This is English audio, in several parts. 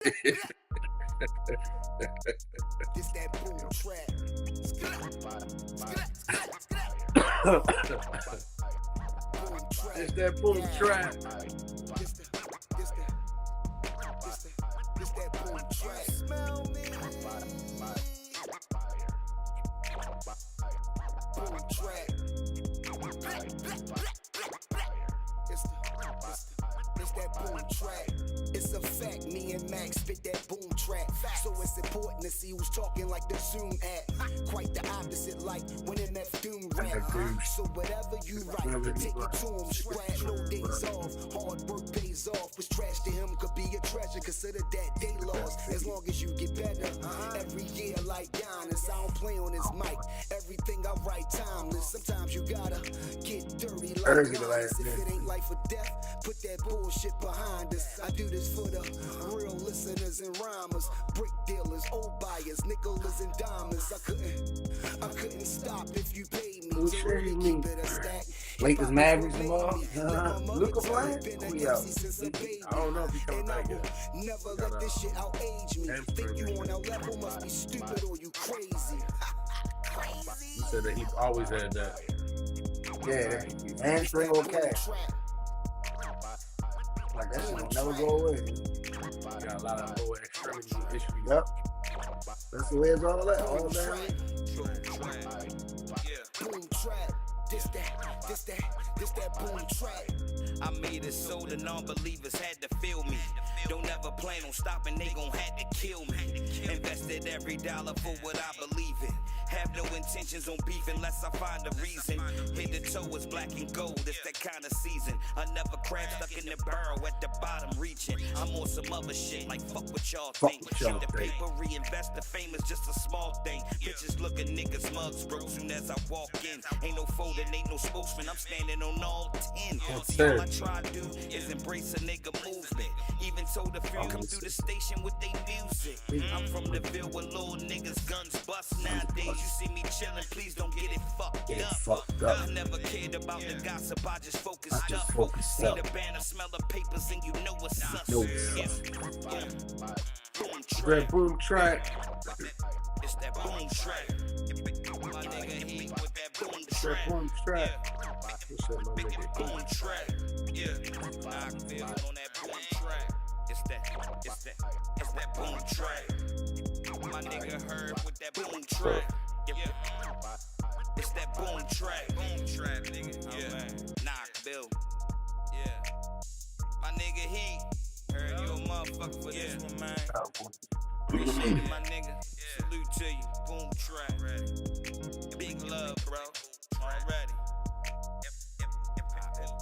This that boom trap. Boom trap. It's that boom trap. This that boom trap. Smell me. Boom trap. It's that boom track. It's a fact, me and Max spit that boom track. So it's important to see who's talking like the Zoom app. Quite the opposite, like when MF Doom rap. So whatever you write, take it to him. Scratch, no days off. Hard work pays off. What's trash to him could be a treasure. Consider that day lost. As long as you get better. Every year like Giannis, I don't play on his mic. Everything I write timeless. Sometimes you gotta get dirty like Giannis. If it ain't life or death, put that bullshit behind us. I do this for the real listeners and rhymers, brick dealers, old buyers, nickels and diamonds. I couldn't stop if you paid me. Who Really me? keep it a stack. Lakers Mavericks tomorrow. Luka playing? I don't know if he's coming back yet. Never let this shit outage me. Think you on our level must be stupid or you crazy. He said that he always had that. Yeah, hamstring or calf. Like that shit will never go away. Got a lot of lower extremity issues. Yep. That's the way it's all that. All that. Boom trap. This that boom trap. I made it so the non-believers had to feel me. Don't ever plan on stopping, they gon' have to kill me. Invested every dollar for what I believe in. Have no intentions on beef unless I find a reason. Hit the toe is black and gold, it's that kind of season. Another crab stuck in the barrel at the bottom reaching. I'm on some other shit like fuck what y'all think. Shit the paper, reinvest the fame is just a small thing. Bitches looking niggas mugs broke soon as I walk in. Ain't no folding, ain't no spokesman, I'm standing on all 10. See all I try to do is embrace a nigga movement. Even told a few come through the station with they music. I'm from the Ville where little niggas guns bust nowadays. You see me chillin', please don't get it fucked up. I never cared about the gossip, I just focused up. See the banner, smell the papers, and you know what's up. Boom track. Boom track. It's that boom track. My nigga, he with that boom track. Boom track. What's up, my nigga? Boom track. Yeah. Knoxville on that boom track. It's that boom track. My nigga heard with that boom track. Yeah. It's that boom track. Boom track, nigga. Yeah. Knoxville. Yeah. My nigga, he heard you a motherfucker for this one, man. Appreciate it, my nigga. Salute to you. Boom track. Big love, bro. Already.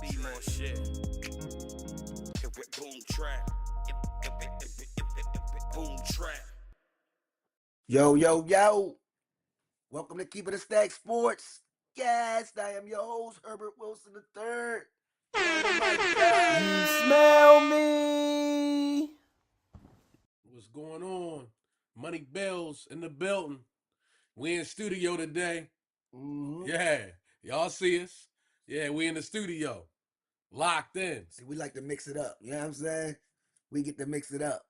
Be more shit. Boom track. Boom track. Yo. Welcome to Keep It a Stack Sports. Yes, I am your host, Herbert Wilson III. You smell me. What's going on? Money Bells in the building. We in studio today. Mm-hmm. Yeah. Y'all see us? Yeah, we in the studio. Locked in. See, we like to mix it up. You know what I'm saying? We get to mix it up.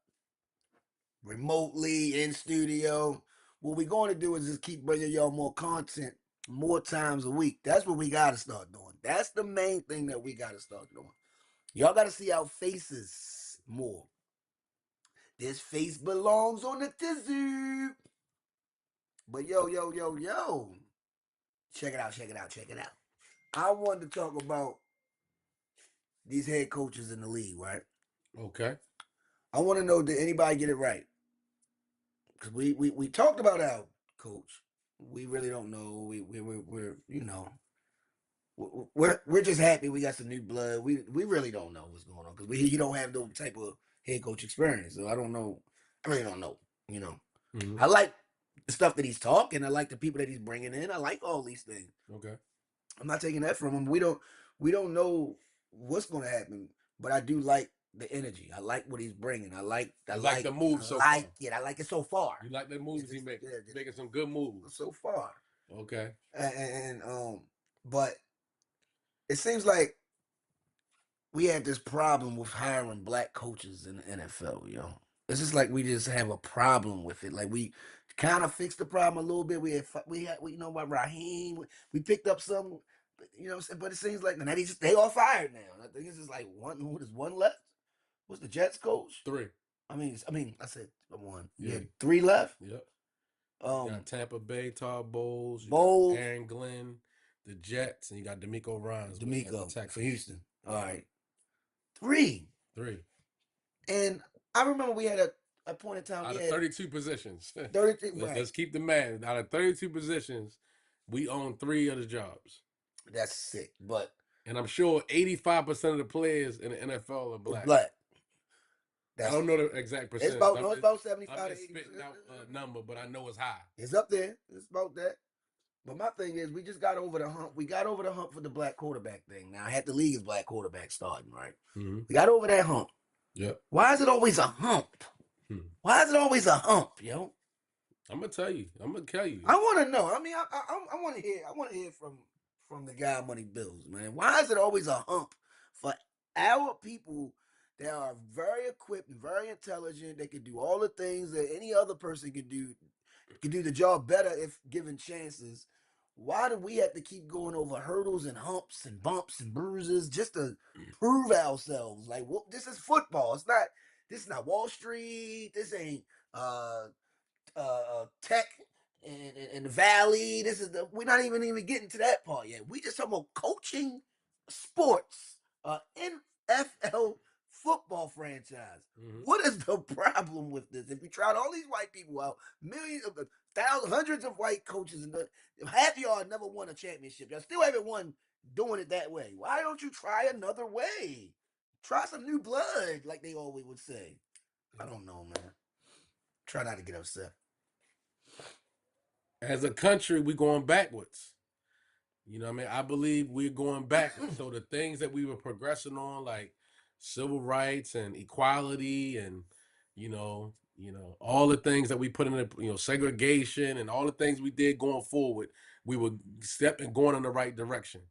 Remotely, in studio. What we're going to do is just keep bringing y'all more content more times a week. That's what we got to start doing. That's the main thing that we got to start doing. Y'all got to see our faces more. This face belongs on the tizzy. But yo. Check it out. I wanted to talk about these head coaches in the league, right? Okay. I want to know, did anybody get it right? Because we talked about our coach. We really don't know. We're you know, we're just happy we got some new blood. We really don't know what's going on because he don't have no type of head coach experience. So I don't know. I really don't know. You know, I like the stuff that he's talking. I like the people that he's bringing in. I like all these things. Okay. I'm not taking that from him. We don't know what's going to happen, but I do like the energy. I like what he's bringing. I like the moves so far. Yeah, I like it so far. You like the moves he making? Yeah, making some good moves so far. Okay. And but it seems like we had this problem with hiring black coaches in the NFL, yo. It's just like we just have a problem with it. Like we kind of fixed the problem a little bit. We you know what, Raheem. We picked up some, you know what I'm saying? But it seems like now they all fired now. I think it's just like one. Who there's one left? What's the Jets coach? 3. I said one. Yeah. Yeah, 3 left. Yep. You got Tampa Bay, Todd Bowles, you Bowles. got Aaron Glenn, the Jets, and you got D'Amico Ryans. D'Amico for Houston. All right. 3. 3. And I remember we had a point in time. Out of 32 positions. 32, right. Let's keep the math. Out of 32 positions, we own 3 of the jobs. That's sick. And I'm sure 85% of the players in the NFL are black. I don't know the exact percentage. It's about 75 I'm to 80. spitting out a number, but I know it's high. It's up there. It's about that. But my thing is, we just got over the hump. We got over the hump for the black quarterback thing. Now, I had the league's black quarterback starting, right? Mm-hmm. We got over that hump. Yep. Why is it always a hump? Why is it always a hump, yo? I'm gonna tell you. I want to know. I mean, I want to hear. I want to hear from the guy Money Bills, man. Why is it always a hump for our people that are very equipped and very intelligent? They can do all the things that any other person can do the job better if given chances. Why do we have to keep going over hurdles and humps and bumps and bruises just to prove ourselves? Like, well, this is football. This is not Wall Street. This ain't tech and the Valley. We're not even getting to that part yet. We just talking about coaching sports, NFL football franchise. Mm-hmm. What is the problem with this? If we tried all these white people out, millions of thousands, hundreds of white coaches, and half of y'all never won a championship. Y'all still haven't won doing it that way. Why don't you try another way? Try some new blood, like they always would say. I don't know, man. Try not to get upset. As a country, we're going backwards. You know what I mean? I believe we're going backwards. So the things that we were progressing on, like civil rights and equality and, you know, all the things that we put in the, segregation and all the things we did going forward, we were stepping going in the right direction.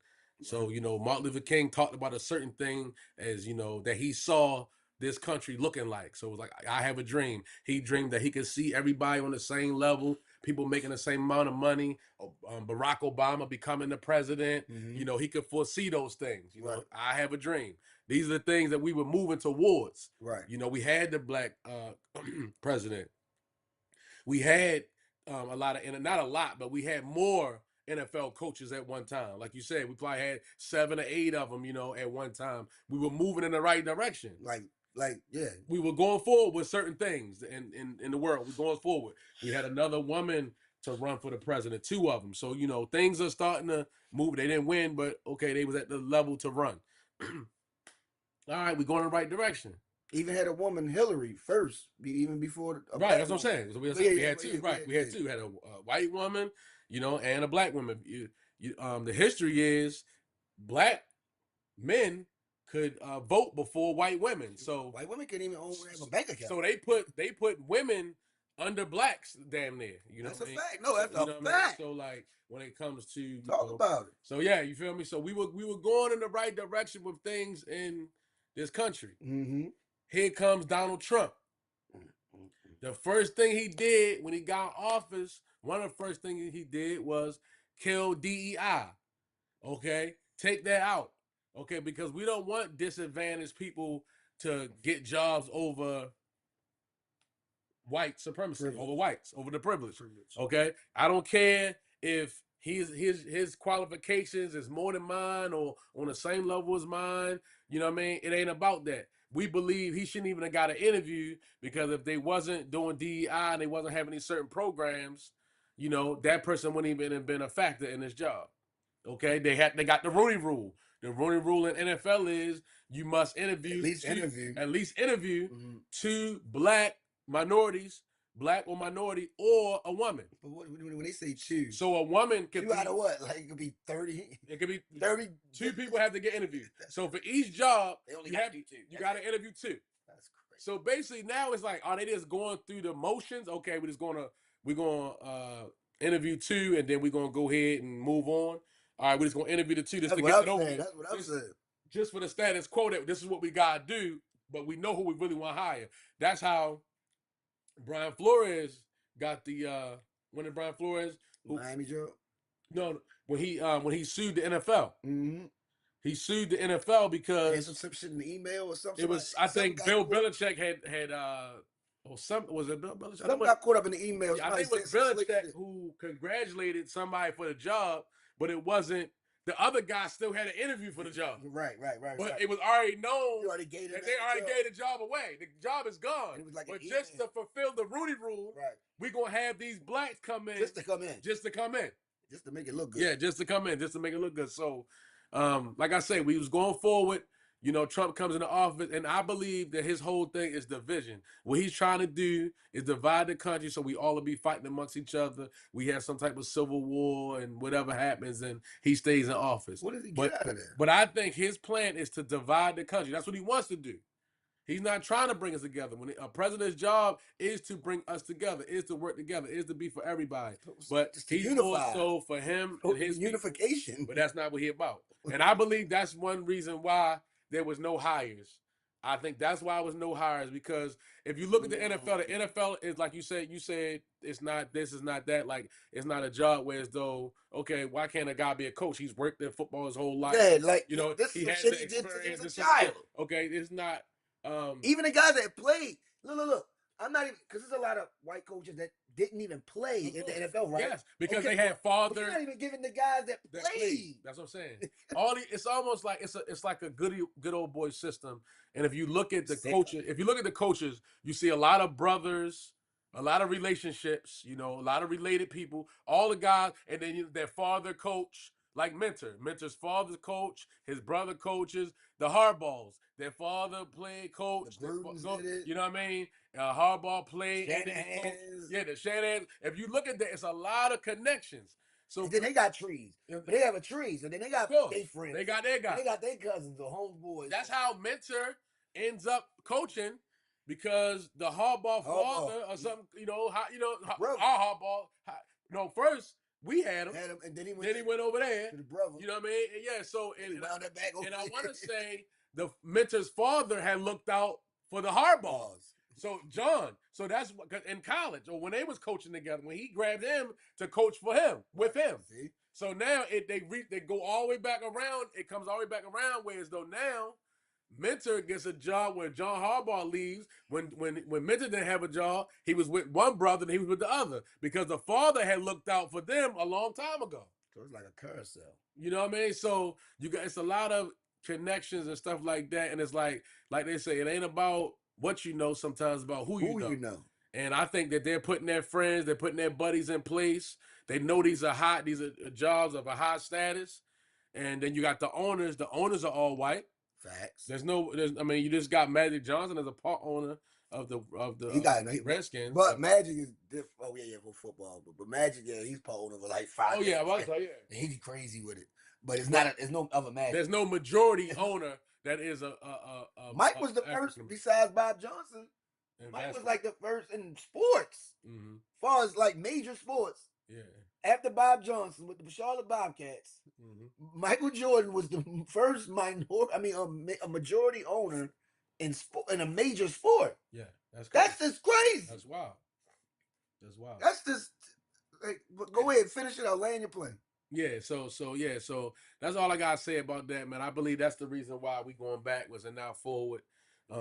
So, Martin Luther King talked about a certain thing as, that he saw this country looking like. So it was like, I have a dream. He dreamed that he could see everybody on the same level, people making the same amount of money, Barack Obama becoming the president. Mm-hmm. He could foresee those things. Right. I have a dream. These are the things that we were moving towards. Right. We had the black president. We had a lot of, and not a lot, but we had more NFL coaches at one time. Like you said, we probably had 7 or 8 of them, at one time. We were moving in the right direction. Yeah. We were going forward with certain things in the world. We're going forward. We had another woman to run for the president, 2 of them. So, things are starting to move. They didn't win, but okay, they was at the level to run. All right, we're going in the right direction. Even had a woman, Hillary, first, even before. Right, that's what I'm saying. So we had 2, right? We had 2. We had a white woman, and a black woman. The history is black men could vote before white women. So white women couldn't even have a bank account. So they put women under blacks damn near. That's a fact. No, that's a fact. So like when it comes to talk about it. So yeah, you feel me? So we were going in the right direction with things in this country. Mm-hmm. Here comes Donald Trump. Mm-hmm. The first thing he did when he got in office, one of the first things he did was kill DEI. Okay? Take that out. Okay? Because we don't want disadvantaged people to get jobs over white supremacy, over whites, over the privilege. Okay? I don't care if his qualifications is more than mine or on the same level as mine. You know what I mean? It ain't about that. We believe he shouldn't even have got an interview because if they wasn't doing DEI and they wasn't having these certain programs, that person wouldn't even have been a factor in this job. Okay, they got the Rooney Rule. The Rooney Rule in NFL is you must interview at least interview mm-hmm. 2 black minorities, black or minority, or a woman. But when they say choose, so a woman could be out of what? Like it could be 30. It could be 30. 2 people have to get interviewed. So for each job, you got to interview 2. That's crazy. So basically now it's like, are they just going through the motions? Okay, we're gonna interview 2, and then we're gonna go ahead and move on. All right, we're just gonna interview the 2 just to get it over. That's what I'm saying. Just for the status quo that this is what we gotta do, but we know who we really want to hire. That's how Brian Flores got the when did Brian Flores Miami job. no when he sued the NFL. Mm-hmm. He sued the NFL And because some shit in the email or something. it was I think Bill Belichick had or some was it Bill Belichick? Some got caught up in the email. Yeah, I think it was Belichick who congratulated somebody for the job, but it wasn't. The other guy still had an interview for the job. Right. But it was already known You already gave that they already gave the job away. The job is gone. And it was like but just to fulfill the Rooney Rule, we're going to have these blacks come in. Just to come in. Just to come in. Just to make it look good. Yeah, just to come in. Just to make it look good. So, like I say, we was going forward. You know, Trump comes into office, and I believe that his whole thing is division. What he's trying to do is divide the country so we all will be fighting amongst each other. We have some type of civil war, and whatever happens, and he stays in office. What does he get out of there? But I think his plan is to divide the country. That's what he wants to do. He's not trying to bring us together. When a president's job is to bring us together, is to work together, is to be for everybody. But he's more so for him and his unification. People, but that's not what he's about. And I believe that's one reason why there was no hires. I think that's why there was no hires, because if you look at the NFL is like you said it's not this, is not that. Like, it's not a job where as though, okay, why can't a guy be a coach? He's worked in football his whole life. Yeah, like, you know, this he is has shit the he did experience. as a child. Okay, it's not. Even the guys that played. Look. I'm not even, because there's a lot of white coaches that didn't even play in the NFL, right? Yes, because they had fathers. You're not even giving the guys that played. That's what I'm saying. It's almost like it's like a good old boy system. And if you look at the coaches, you see a lot of brothers, a lot of relationships, you know, a lot of related people, all the guys, and then their father coach, like Mentor's father coach, his brother coaches, the Hardballs, their father played coach. You know what I mean? Hardball played. The Shanahan. If you look at that, it's a lot of connections. So and then they got trees. But they have a trees. And then they got their friends. They got their guys. They got their cousins or homeboys. That's how Mentor ends up coaching, because the Hardball father or something, our Hardball. First we had him, and then he went over there to the brother. You know what I mean? Yeah. So and I want to say the Mentor's father had looked out for the Hardballs. So John, that's in college or when they was coaching together, when he grabbed him to coach for him with him. See? So now they go all the way back around. It comes all the way back around, whereas though now Mentor gets a job where John Harbaugh leaves. When Mentor didn't have a job, he was with one brother and he was with the other, because the father had looked out for them a long time ago. So it's like a carousel. You know what I mean? So it's a lot of connections and stuff like that, and it's like they say, it ain't about what you know, sometimes about who you know. And I think that they're putting their friends, they're putting their buddies in place. They know these are jobs of a high status. And then you got the owners. The owners are all white. Facts. You just got Magic Johnson as a part owner of the Redskins. But Magic is different. Oh yeah, for football. But Magic, he's part owner of like 5. Oh yeah, and he's crazy with it. But it's not. There's no other Magic. There's no majority owner that is a Mike was the first besides Bob Johnson. Mike was like the first in sports, as far as like major sports. Yeah. After Bob Johnson with the Charlotte Bobcats, Michael Jordan was the first a majority owner in a major sport. Yeah, that's just crazy. That's wild. That's just go ahead, finish it. I'll land your plane. Yeah, so that's all I gotta say about that, man. I believe that's the reason why we going backwards and now forward.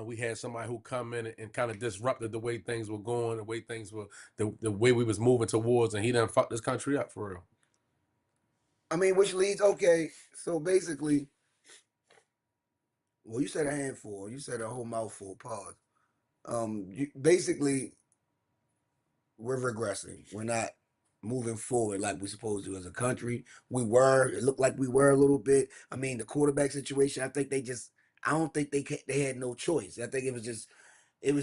We had somebody who come in and kind of disrupted the way things were going, the way things were, the way we was moving towards, and he done fucked this country up for real. I mean, which leads, so basically, well, you said a handful, you said a whole mouthful, pause. Basically, we're regressing. We're not moving forward like we're supposed to as a country. It looked like we were a little bit. I mean, the quarterback situation, I don't think they had no choice. I think it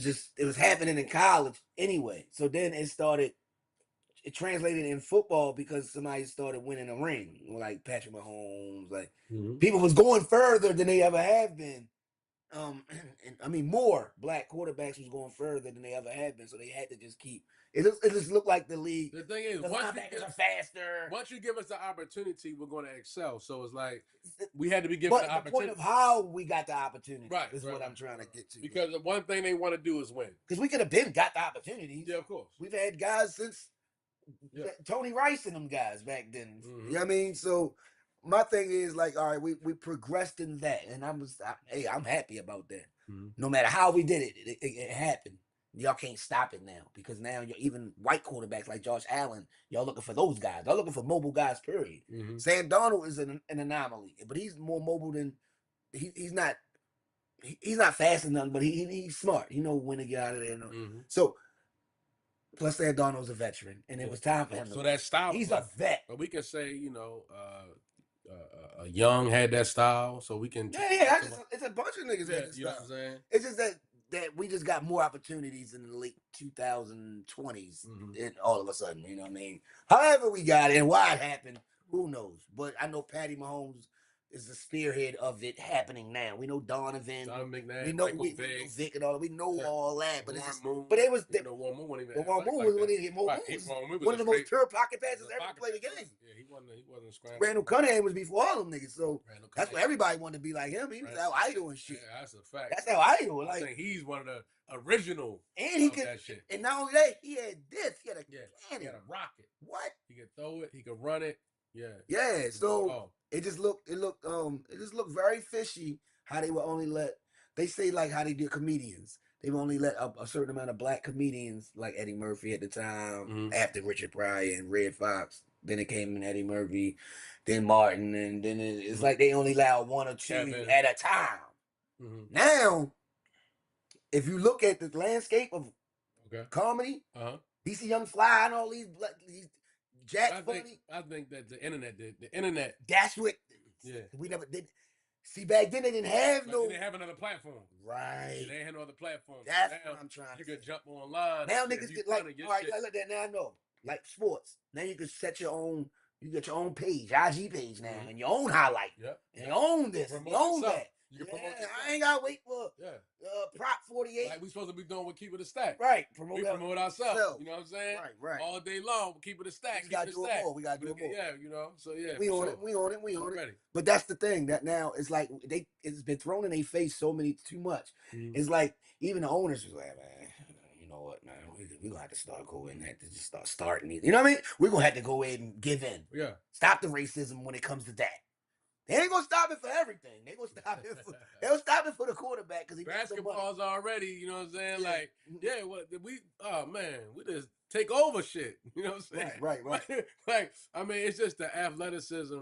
was happening in college anyway. So then it translated in football because somebody started winning a ring, like Patrick Mahomes. Like people was going further than they ever have been. and I mean more black quarterbacks was going further than they ever had been, so they had to just keep. It just looked like the league. The thing is, the linebackers are faster. Once you give us the opportunity, we're going to excel. So it's like we had to be given But the the opportunity. point of how we got the opportunity is what I'm trying to get to. Because the one thing they want to do is win. Because we could have been got the opportunities. Yeah, of course. We've had guys since Tony Rice and them guys back then. Mm-hmm. You know what I mean? So my thing is like, all right, we progressed in that, and I'm happy about that. Mm-hmm. No matter how we did it, it happened. Y'all can't stop it now because now you're even white quarterbacks like Josh Allen. Y'all looking for those guys. Y'all looking for mobile guys. Period. Mm-hmm. Sam Darnold is an anomaly, but he's more mobile than he's not. He's not fast enough, but he's smart. He knows when to get out of there. Mm-hmm. So plus Sam Darnold's a veteran, and it was time for him. So that style. He's a vet. But we can say, Young had that style, so we can. Yeah. It's a bunch of niggas had this you know style. what I'm saying? It's just that we just got more opportunities in the late 2020s, and all of a sudden, you know what I mean? However we got it and why it happened, who knows? But I know Patty Mahomes is the spearhead of it happening now. We know Donovan McNabb, we know Vic and all that. We know all that, but it's just, but it was Warren Moon wasn't even Warren Moon was when he hit more moves. One of the most pure pocket passes ever to play the game. Yeah, he wasn't scrambling. Randall Cunningham was before all them niggas, so that's what everybody wanted to be like him. He was our idol and shit. Yeah, that's a fact. That's our idol. I think he's one of the original. And he could, that shit. And not only that, he had this. He had a cannon. He had a rocket. What? He could throw it. He could run it. Yeah. Yeah. So it just looked very fishy how they would only let. They say like how they did comedians. They would only let a certain amount of black comedians like Eddie Murphy at the time after Richard Pryor and Red Fox. Then it came in Eddie Murphy, then Martin, and then it's like they only allow one or two at a time. Mm-hmm. Now, if you look at the landscape of comedy, DC Young Fly and all these Jack Funny. I think that the internet. That's what. Yeah. We never did. See, back then they didn't have They didn't have another platform. Right. They had no other platform. That's what I'm trying to say. You could jump online. Now niggas get like, all right, like that. Now I know. Like sports. Now you can set your own. You get your own page, IG page now, and your own highlight. Yep. And you own this. You own that. You can promote I ain't gotta wait for Prop 48. Like we supposed to be doing with Keep It a Stack. Right. We promote ourselves. You know what I'm saying? Right. All day long, Keep It a Stack. We gotta do it more. We gotta do it more. Yeah, you know. So yeah. We on it. But that's the thing that now it's like it's been thrown in their face too much. It's like even the owners was like, man, you know what, man, we gonna have to start going have to just start starting these. You know what I mean? We're gonna have to go ahead and give in. Yeah. Stop the racism when it comes to that. They ain't gonna stop it for everything. They'll stop it for the quarterback because he basketball's already, you know what I'm saying? Yeah. Like, we just take over shit. You know what I'm saying? Right. Like, I mean, it's just the athleticism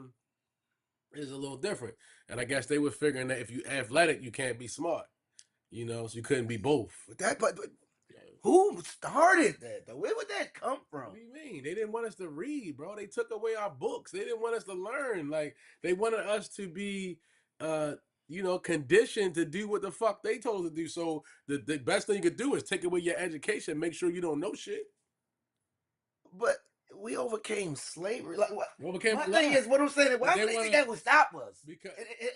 is a little different. And I guess they were figuring that if you athletic, you can't be smart. You know, so you couldn't be both. But who started that though? Where would that come from? What do you mean? They didn't want us to read, bro. They took away our books. They didn't want us to learn. Like they wanted us to be conditioned to do what the fuck they told us to do. So the best thing you could do is take away your education, make sure you don't know shit. But we overcame slavery. Like what? My thing is, what I'm saying. Why do they think that would stop us? Because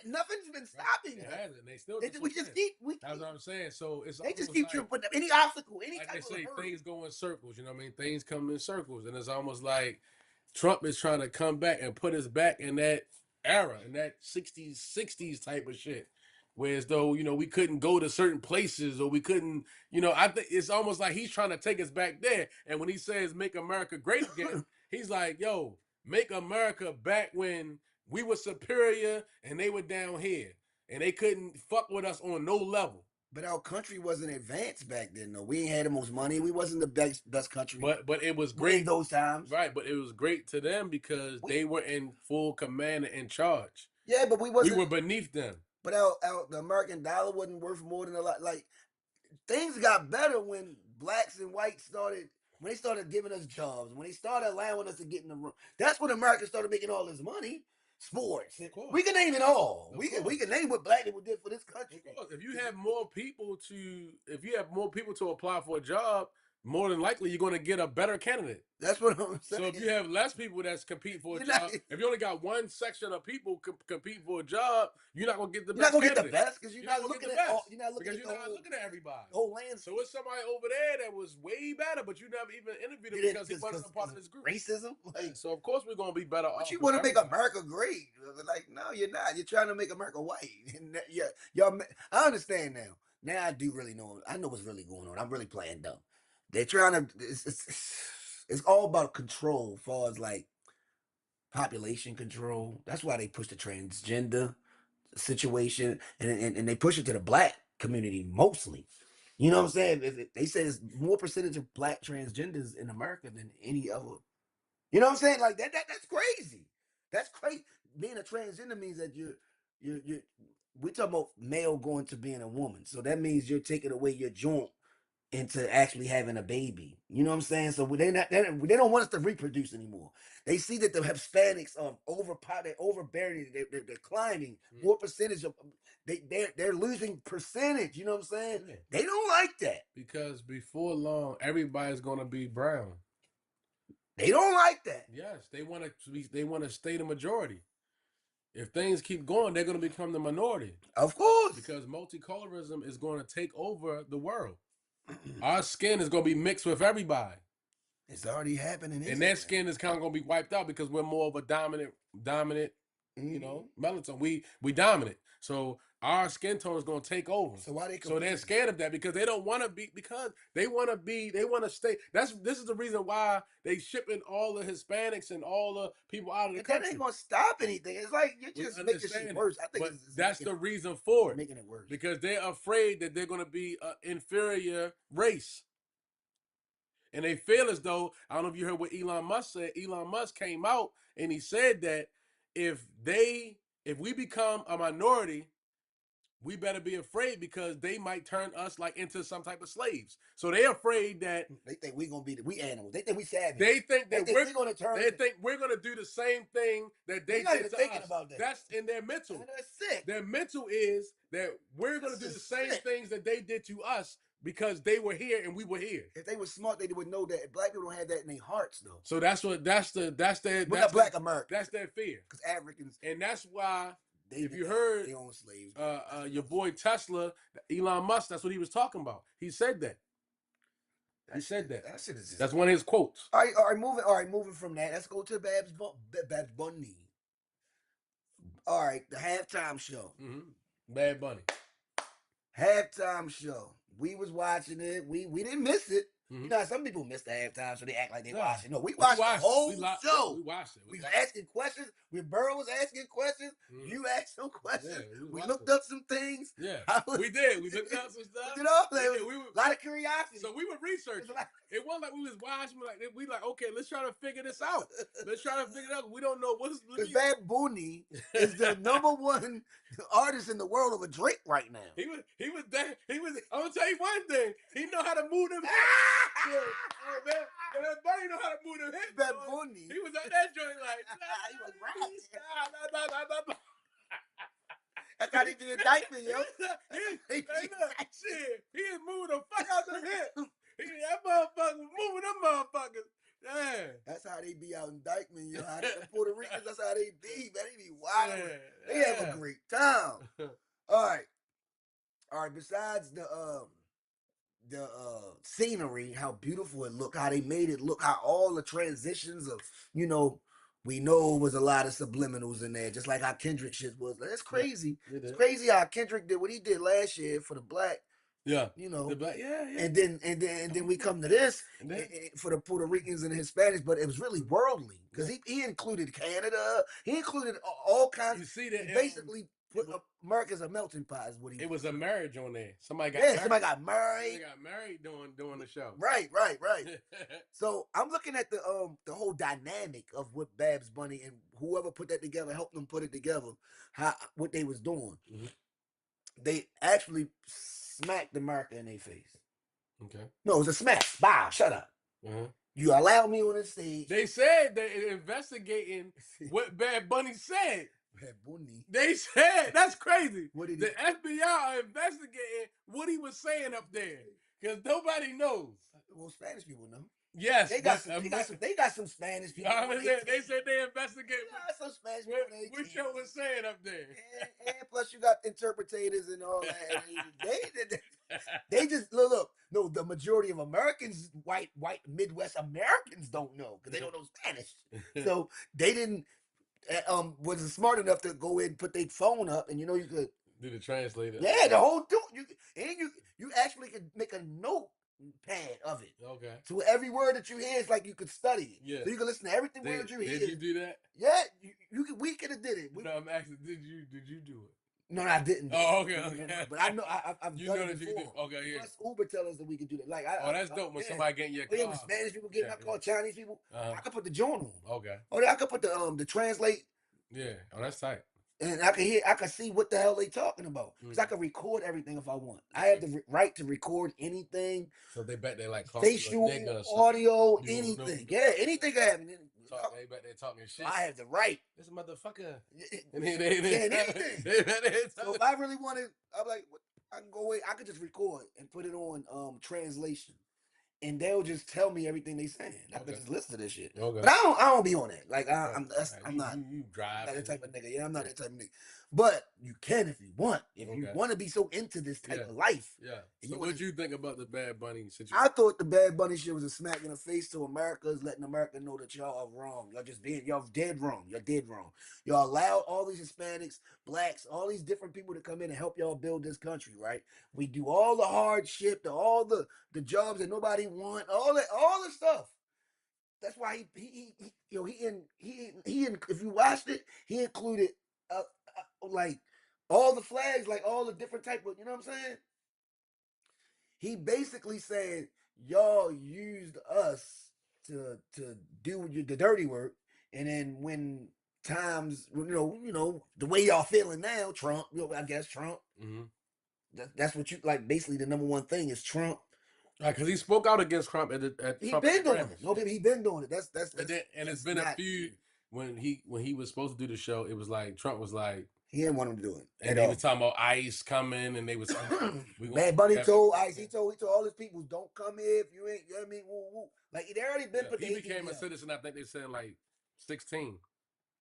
nothing's been stopping us. It hasn't. They still. We just keep. That's what I'm saying. So it's. They just keep putting up any obstacle, any like type they say, of things go in circles. You know what I mean? Things come in circles, and it's almost like Trump is trying to come back and put us back in that era, in that 60s type of shit. Whereas though, we couldn't go to certain places or we couldn't, I think it's almost like he's trying to take us back there. And when he says make America great again, he's like, yo, make America back when we were superior and they were down here. And they couldn't fuck with us on no level. But our country wasn't advanced back then, though. We ain't had the most money. We wasn't the best country. But it was great those times. Right, but it was great to them because they were in full command and in charge. Yeah, but we wasn't. We were beneath them. But the American dollar wasn't worth more than a lot. Like, things got better when blacks and whites started, when they started giving us jobs, when they started allowing us to get in the room. That's when America started making all this money. Sports. We can name it all. We can name what black people did for this country. If you have more people to apply for a job, more than likely you're going to get a better candidate. That's what I'm saying. So if you have less people that's compete for a job, if you only got one section of people compete for a job, you're not going to get the best. You're not going to get the best because you're not looking at all. You're not looking because at you're not looking at everybody. The whole landscape. So it's somebody over there that was way better, but you never even interviewed him because he wasn't a part of this group. Racism. Like, so of course we're going to be better off. But you want to make America great? Like, no, you're not. You're trying to make America white. Yeah, y'all. I understand now. Now I do really know. I know what's really going on. I'm really playing dumb. They're trying to. It's all about control, as far as like population control. That's why they push the transgender situation, and they push it to the black community mostly. You know what I'm saying? They say there's more percentage of black transgenders in America than any other. You know what I'm saying? Like that's crazy. That's crazy. Being a transgender means that you're we talking about male going to being a woman. So that means you're taking away your joint into actually having a baby. You know what I'm saying? So they don't want us to reproduce anymore. They see that the Hispanics are overbearing, they're climbing more percentage of they're losing percentage. You know what I'm saying? Yeah. They don't like that. Because before long, everybody's gonna be brown. They don't like that. Yes, they want to stay the majority. If things keep going, they're going to become the minority. Of course. Because multiculturalism is going to take over the world. Our skin is going to be mixed with everybody. It's already happening. And that skin is kind of going to be wiped out because we're more of a dominant, you know, melatonin. We dominant. So our skin tone is going to take over. So why they? So they're scared of that because they don't want to be. Because they want to stay. This is the reason why they shipping all the Hispanics and all the people out of the country. That ain't going to stop anything. It's like you're just making shit worse. I think that's the reason for it. Making it worse because they're afraid that they're going to be an inferior race. And they feel as though, I don't know if you heard what Elon Musk said. Elon Musk came out and he said that if we become a minority, we better be afraid because they might turn us like into some type of slaves. So they're afraid that they think we're gonna be we animals. They think we savage. They think that we're gonna turn. They think we're gonna do the same thing that they did to us. About that. That's in their mental. They're sick. Their mental is that we're gonna do the same things that they did to us. Because they were here and we were here. If they were smart, they would know that black people don't have that in their hearts, though. So that's their black America. That's their fear. Because Africans, and that's why if you heard they own slaves, your boy Tesla, Elon Musk, that's what he was talking about. He said that. He said that. That shit is just, that's one of his quotes. All right, moving from that, let's go to Babs Bunny. All right, the halftime show. Mm-hmm. Bad Bunny. Halftime show. We was watching it. We didn't miss it. Mm-hmm. You know, some people miss the halftime, so they act like they watched it. No, we watched the whole show. We watched it. We were asking questions. Burrow was asking questions. Mm-hmm. You asked some questions. Yeah, we looked up some things. Yeah, we did. We looked up some stuff. You know, a lot of curiosity. So we were researching. It wasn't like we was watching. We okay, let's try to figure this out. Let's try to figure it out. We don't know what's. Because Bad Bunny is the #1 artist in the world over Drake right now. He was. I'm gonna tell you one thing. He know how to move them. Bad Bunny know how to move them hips. Bad Bunny. He was at that joint like. He was right. That's how they do indictment, yo. Shit, he is moving the fuck out the hip. That motherfucker was moving them motherfuckers. Yeah. That's how they be out in Dykeman, yo. The Puerto Ricans, that's how they be, man. They be wild. Yeah. They have a great time. All right. Besides the scenery, how beautiful it looked, how they made it look, how all the transitions of, we know it was a lot of subliminals in there, just like how Kendrick shit was. That's crazy. Yeah, it's crazy how Kendrick did what he did last year for the black. Yeah, the black, yeah. And then we come to this for the Puerto Ricans and the Hispanics, but it was really worldly because he included Canada, he included all kinds. You see that basically put America's a melting pot is what he. It was a marriage on there. Somebody got married. Somebody got married doing the show. Right. So I'm looking at the whole dynamic of what Babs Bunny and whoever put that together, helped them put it together, what they was doing. Mm-hmm. They actually smacked America in their face. Okay. No, it was a smack. Bow, shut up. Uh-huh. You allowed me on the stage. They said they're investigating what Bad Bunny said. Bad Bunny. They said, that's crazy. What did the FBI are investigating what he was saying up there. Because nobody knows. Well, Spanish people know. Yes, They got some. They got some Spanish people. They said they investigate. They got some Spanish people. What y'all was saying up there? And plus, you got interpreters and all that. And they just look. No, the majority of Americans, white Midwest Americans, don't know because they don't know Spanish. So they didn't. Wasn't smart enough to go in and put their phone up, and you could do the translator. Yeah, the whole you actually could make a notepad of it. Okay. So every word that you hear is like you could study it. Yeah. So you can listen to everything word you hear. Did you do that? Yeah, we could have did it. No, I'm asking, did you do it? No, I didn't. Oh, okay. But I know I've done it before. Okay, yeah. Plus Uber tell us that we could do that. Like, that's dope. When somebody getting your car. Yeah, when Spanish people get in my car, Chinese people, I could put the joint on. Okay. Or I could put the translate. Yeah. Oh, that's tight. And I can see what the hell they talking about. Because I can record everything if I want. I have the right to record anything. So they bet they like facial, audio, anything. Yeah, anything can happen. They bet they talking shit. I have the right. This motherfucker. Anything. So if I really wanted, I'm like, I can go away. I could just record and put it on translation. And they'll just tell me everything they saying. I could just listen to this shit. Okay. But I don't be on that. Like I'm not. You drive. I'm not that type of nigga. Yeah, I'm not that type of nigga. But you can if you want. If you want to be so into this type of life. Yeah. So what you think about the Bad Bunny situation? I thought the Bad Bunny shit was a smack in the face to America, is letting America know that y'all are wrong. Y'all dead wrong. You're dead wrong. Y'all allowed all these Hispanics, blacks, all these different people to come in and help y'all build this country, right? We do all the hardship, all the jobs that nobody want, all the stuff. That's why he if you watched it, he included like all the flags, like all the different type of, you know what I'm saying? He basically said, y'all used us to do the dirty work, and then when times, the way y'all feeling now, Trump, I guess Trump. That's what you like. Basically, the number one thing is Trump. Right, because he spoke out against Trump at he Trump been doing it. No, baby, he been doing it. That's and it's been a few when he was supposed to do the show. It was like Trump was like he didn't want him to do it. And they was talking about ICE coming, and they was Bad Bunny told ICE. He told all his people, don't come here if you ain't. You know what I mean? Woo, woo. Like they already been put. He became a citizen. I think they said like 16.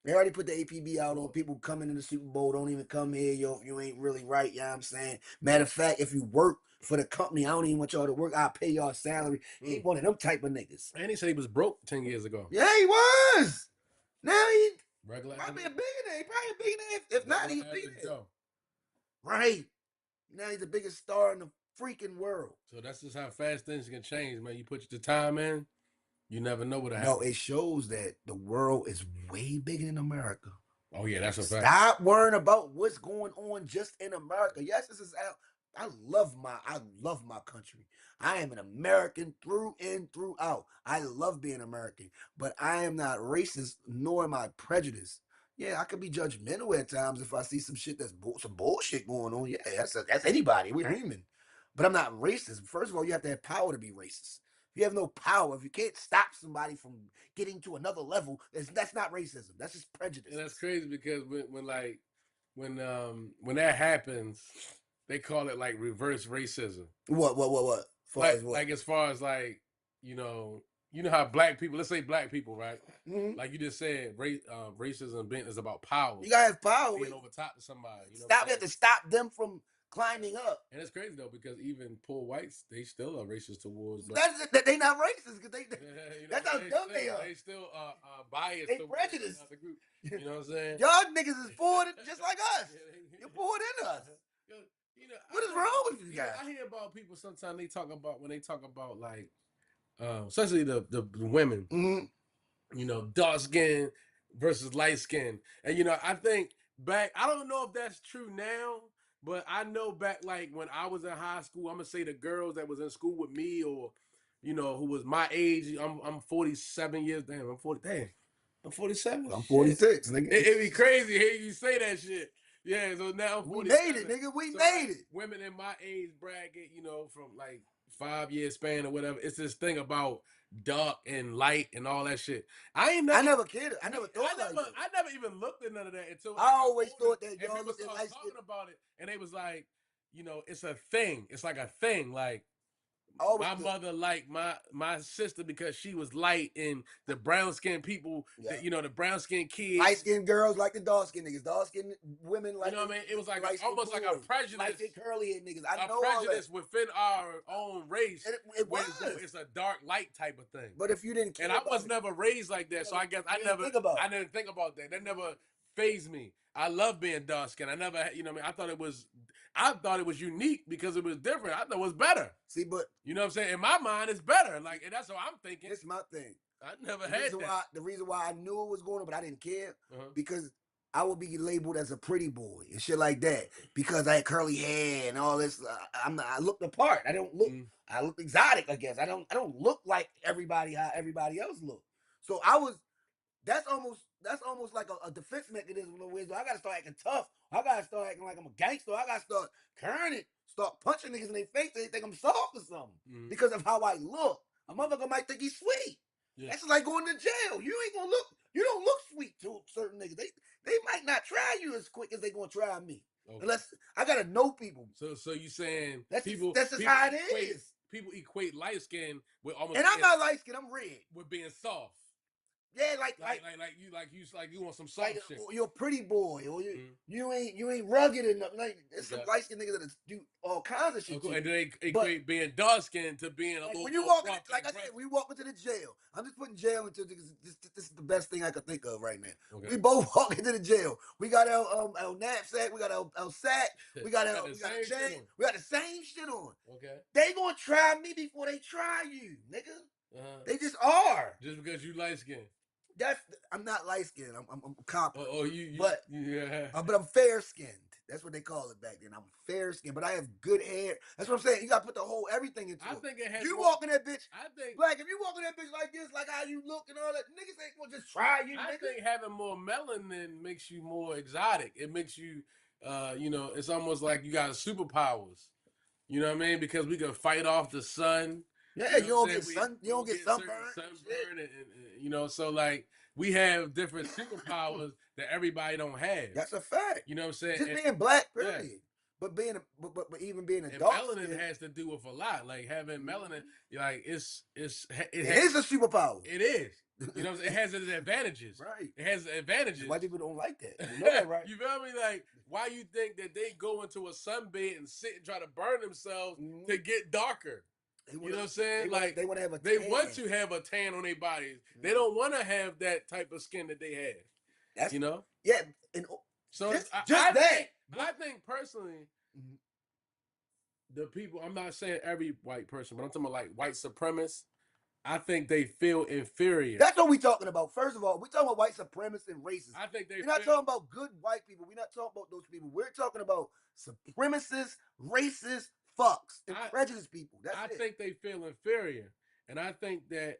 They already put the APB out on people coming in the Super Bowl. Don't even come here, yo, if you ain't really right. You know what I'm saying? Matter of fact, if you work for the company, I don't even want y'all to work. I'll pay y'all salary. He one of them type of niggas. And he said he was broke 10 years ago. Yeah, he was. Now he regular probably a billionaire. He probably a billionaire. If not, he's a billionaire. Right. Now he's the biggest star in the freaking world. So that's just how fast things can change, man. You put your time in, you never know what'll happen. No, it shows that the world is way bigger than America. Oh, yeah, that's a fact. Stop worrying about what's going on just in America. Yes, this is out. I love my country. I am an American through and throughout. I love being American, but I am not racist, nor am I prejudiced. Yeah, I could be judgmental at times if I see some shit that's some bullshit going on. Yeah, that's anybody. We're human. But I'm not racist. First of all, you have to have power to be racist. If you have no power, if you can't stop somebody from getting to another level, that's not racism. That's just prejudice. And that's crazy because when that happens, they call it like reverse racism. What? As far as like, you know how black people, let's say black people, right? Mm-hmm. Like you just said, racism is about power. You gotta have power. Being over top to somebody. You have to stop them from climbing up. And it's crazy though, because even poor whites, they still are racist towards black. They not racist because that's how dumb they are. They still biased. They prejudiced. The group. You know what I'm saying? Y'all niggas is poor just like us. You're poor than us. What is wrong with you guys? I hear about people sometimes when they talk about like, especially the women, dark skin versus light skin, and I think back, I don't know if that's true now, but I know back like when I was in high school, I'm gonna say the girls that was in school with me or who was my age. I'm 47 years. Damn, I'm 40. Damn, I'm 47. I'm 46. Nigga. It'd be crazy to hear you say that shit. Yeah, so now we made it, nigga. We made it. Women in my age bracket, from like 5 year span or whatever, it's this thing about dark and light and all that shit. I never cared. I never thought about it. I never even looked at none of that until I always thought that y'all looked at light talking about it, and they was like, it's a thing. It's like a thing. Like Always my good. mother liked my sister because she was light, and the brown skinned people, Yeah. the brown skinned kids, Light skinned girls like the dark skinned niggas. Dark skinned women like you know what I mean? It was like light skinned almost like a boys. prejudice, Light skinned curly head niggas. I a know all that. prejudice within our own race. It where was. it's a dark light type of thing. But if you didn't care And I about was it, never raised like that, so I guess I didn't think about that. That never phased me. I love being dark skinned. I never, you know what I mean? I thought it was unique because it was different. I thought it was better. see, but You know what I'm saying? In my mind, it's better. Like, and that's what I'm thinking. it's my thing. I never had that. The reason why I knew it was going on, but I didn't care, because I would be labeled as a pretty boy and shit like that because I had curly hair and all this. I looked the part. I don't look. I look exotic, I guess. I don't look like everybody how everybody else look. So that's almost like a defense mechanism in a way. So I gotta start acting tough. I gotta start acting like I'm a gangster. I gotta start curring it, start punching niggas in their face. They think I'm soft or something because of how I look. A motherfucker might think he's sweet. Yeah. That's like going to jail. You don't look sweet to certain niggas. They might not try you as quick as they gonna try me. Okay. Unless I gotta know people. So you saying that's just how it is. People equate light skin with almost. And I'm not light skin. I'm red. With being soft. Yeah, like you want some soft shit. You're a pretty boy, or you ain't rugged enough. Like there's some light skinned niggas that do all kinds of shit. Okay, and they equate being dark skinned to being a little. When you walk, like I said, we walk into the jail. I'm just putting jail into this. This is the best thing I could think of right now. Okay. We both walk into the jail. We got our knapsack. We got our sack. We got our chain. We got the same shit on. Okay. They gonna try me before they try you, nigga. They just are. Just because you light skinned. I'm not light skinned. I'm copper. But I'm fair skinned. That's what they call it back then. I'm fair skinned, but I have good hair. That's what I'm saying. You gotta put the whole everything into it. I think it has. You walk in that bitch. I think like if you walk in that bitch like this, like how you look and all that, niggas ain't gonna just try you. I think having more melanin makes you more exotic. It makes you, it's almost like you got superpowers. You know what I mean? Because we can fight off the sun. Yeah, you don't get sunburned. And so like we have different superpowers that everybody don't have. That's a fact. You know what I'm saying? Just being black, period. Yeah. But even being a dark melanin has to do with a lot. Like having melanin, like it is a superpower. It is. You know, it has its advantages. Right. It has advantages. Why people don't like that? You know that, right? You feel me? Like, why you think that they go into a sunbed and sit and try to burn themselves to get darker? You know what I'm saying? They want to have a tan. They want to have a tan on their bodies. They don't want to have that type of skin that they have. Yeah. And so I think personally, the people, I'm not saying every white person, but I'm talking about like white supremacists. I think they feel inferior. That's what we're talking about. First of all, we're talking about white supremacists and racists. I think we're not talking about good white people. We're not talking about those people. We're talking about supremacists, racists, fucks, and prejudiced people. I think they feel inferior. And I think that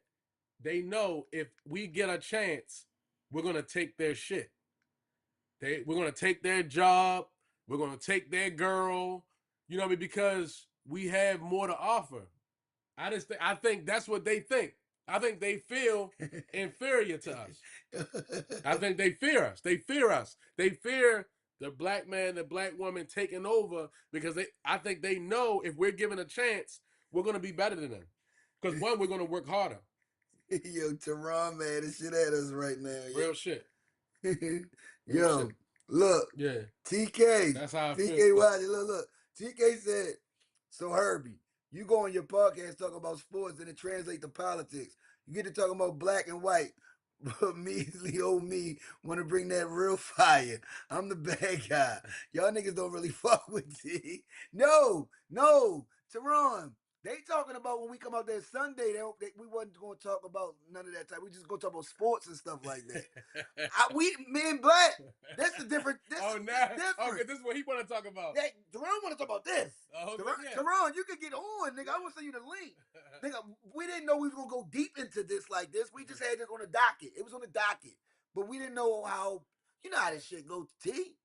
they know if we get a chance, we're going to take their shit. We're going to take their job. We're going to take their girl. You know what I mean? Because we have more to offer. I think that's what they think. I think they feel inferior to us. I think they fear us. They fear us. They fear the black man, the black woman taking over because I think they know if we're given a chance, we're going to be better than them. Because one, we're going to work harder. Yo, Teron, man, this shit at us right now. Real shit. Yo, shit. Look. Yeah. TK. That's how I TK feel. Look. TK said, so Herbie, you go on your podcast talking about sports and it translates to politics. You get to talking about black and white. But measly old me want to bring that real fire. I'm the bad guy. Y'all niggas don't really fuck with T. No. Teron, they talking about when we come out there Sunday, we wasn't going to talk about none of that type. We just going to talk about sports and stuff like that. Me and Black, that's the different. This okay, this is what he want to talk about. Teron want to talk about this. Teron, you could get on, nigga. I want to send you the link. Nigga, we didn't know we was going to go deep into this like this. We just had this on the docket. It was on the docket. But we didn't know how, you know how this shit goes, T.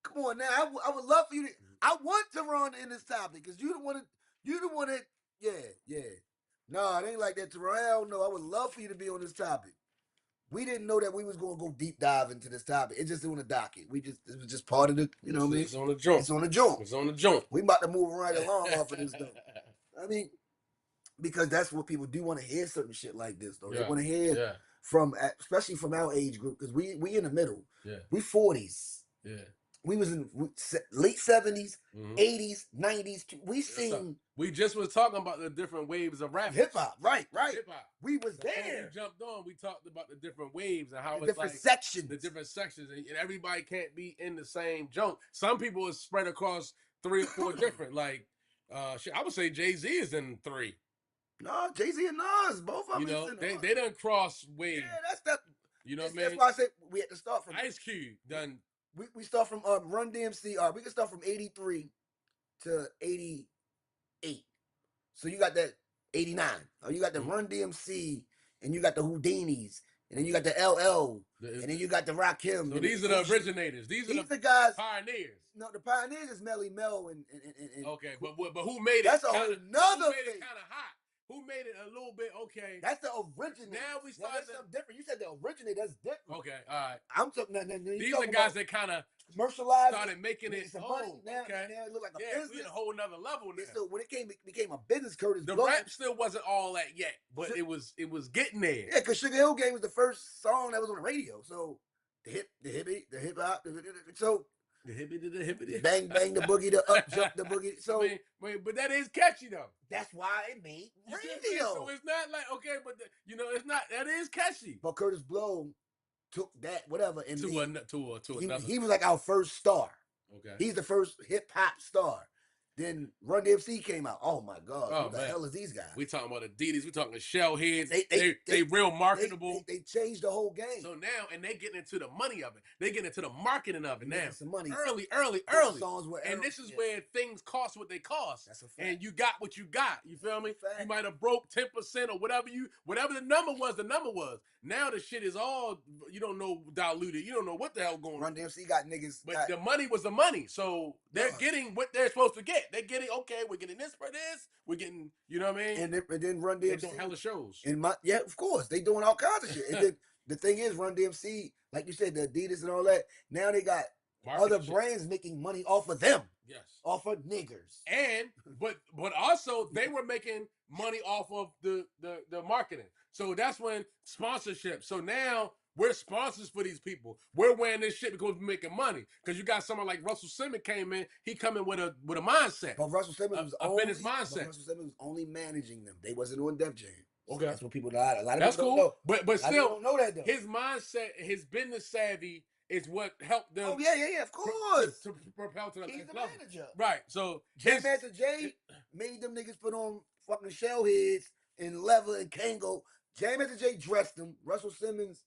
Come on now. I would love for you to, I want Teron in this topic because you the one that, yeah. No, it ain't like that, Teron. Hell no. I would love for you to be on this topic. We didn't know that we was going to go deep dive into this topic. It's just on the docket. It was just part of the, you know what I mean? It's on the joint. It's on the joint. It's on the joint. We about to move right along off of this though. I mean, because that's what people do want to hear certain shit like this though. They Yeah. want to hear Yeah. from, especially from our age group, because we in the middle. Yeah. We 40s. Yeah. We was in late 70s, Mhm. 80s, 90s. We Yes, sir. seen We just was talking about the different waves of rap. hip hop, right? Hip hop. We was Before there. we jumped on, we talked about the different waves and how The it's different like sections. the different sections, and everybody can't be in the same junk. Some people are spread across 3 or 4 different. Like, shit, I would say Jay-Z is in 3. No, Jay-Z and Nas, both of You them. know, is in they done cross waves. Yeah, that's that. You know what I That's mean? why I said we had to start from Ice Cube done. We start from Run DMC. We can start from 83 to 88. So you got that 89. You got the Run DMC, and you got the Houdinis, and then you got the LL, and then you got the Rakim. So these are the originators. These are the guys. Pioneers. No, the pioneers is Melly Mel and Okay, but who made it? That's kinda, another who made thing. it kind of hot? Who made it a little bit okay? That's the originator. Now we That's started. something different. You said the originator. That's different. Okay, all right. I'm talking. These are guys that kind of commercialized, started making it. some Oh, money. Now, okay. now it look like a Yeah, business. we in a whole nother level now. So when it became a business, Curtis The Blow, rap still wasn't all that yet, but it was getting there. Yeah, because Sugar Hill Gang was the first song that was on the radio. So the hip hop, so the hippity, bang bang the boogie, the up jump the boogie. So I mean, but that is catchy though. That's why it made radio. So it's not like okay, but it's not. That is catchy. But Curtis Blow took that whatever and to another. He was like our first star. Okay, he's the first hip hop star. Then Run DMC came out. Oh my God! Oh, who the hell is these guys? We talking about Adidas. We talking shell heads. They real marketable. They changed the whole game. So now, and they getting into the money of it. They getting into the marketing of it now. Some money. Early. Songs were and this is where things cost what they cost. That's a fact. And you got what you got. You feel me? Fact. You might have broke 10% or whatever the number was. The number was. Now the shit is all you don't know diluted. You don't know what the hell going on. Run DMC got niggas. But the money was the money. So they're getting what they're supposed to get. They're getting okay. We're getting this for this. We're getting, you know what I mean? And then Run DMC. They're doing hella shows. Yeah, of course. They doing all kinds of shit. And then the thing is, Run DMC, like you said, the Adidas and all that, now they got other brands making money off of them. Yes. Off of niggers. And but also they were making money off of the marketing. So that's when sponsorship. So now we're sponsors for these people. We're wearing this shit because we're making money. Because you got someone like Russell Simmons came in. He come in with a mindset. But Russell Simmons was a business mindset. Russell Simmons was only managing them. They wasn't on Def Jam. Okay, that's what people know. A lot of that's people cool. don't know. But still, don't know that though. His mindset, his business savvy is what helped them. Oh yeah, of course. To propel to the He's next the level. manager. Right. So Jam Master Jay made them niggas put on fucking shell heads and leather and Kango. Jam Master Jay dressed them. Russell Simmons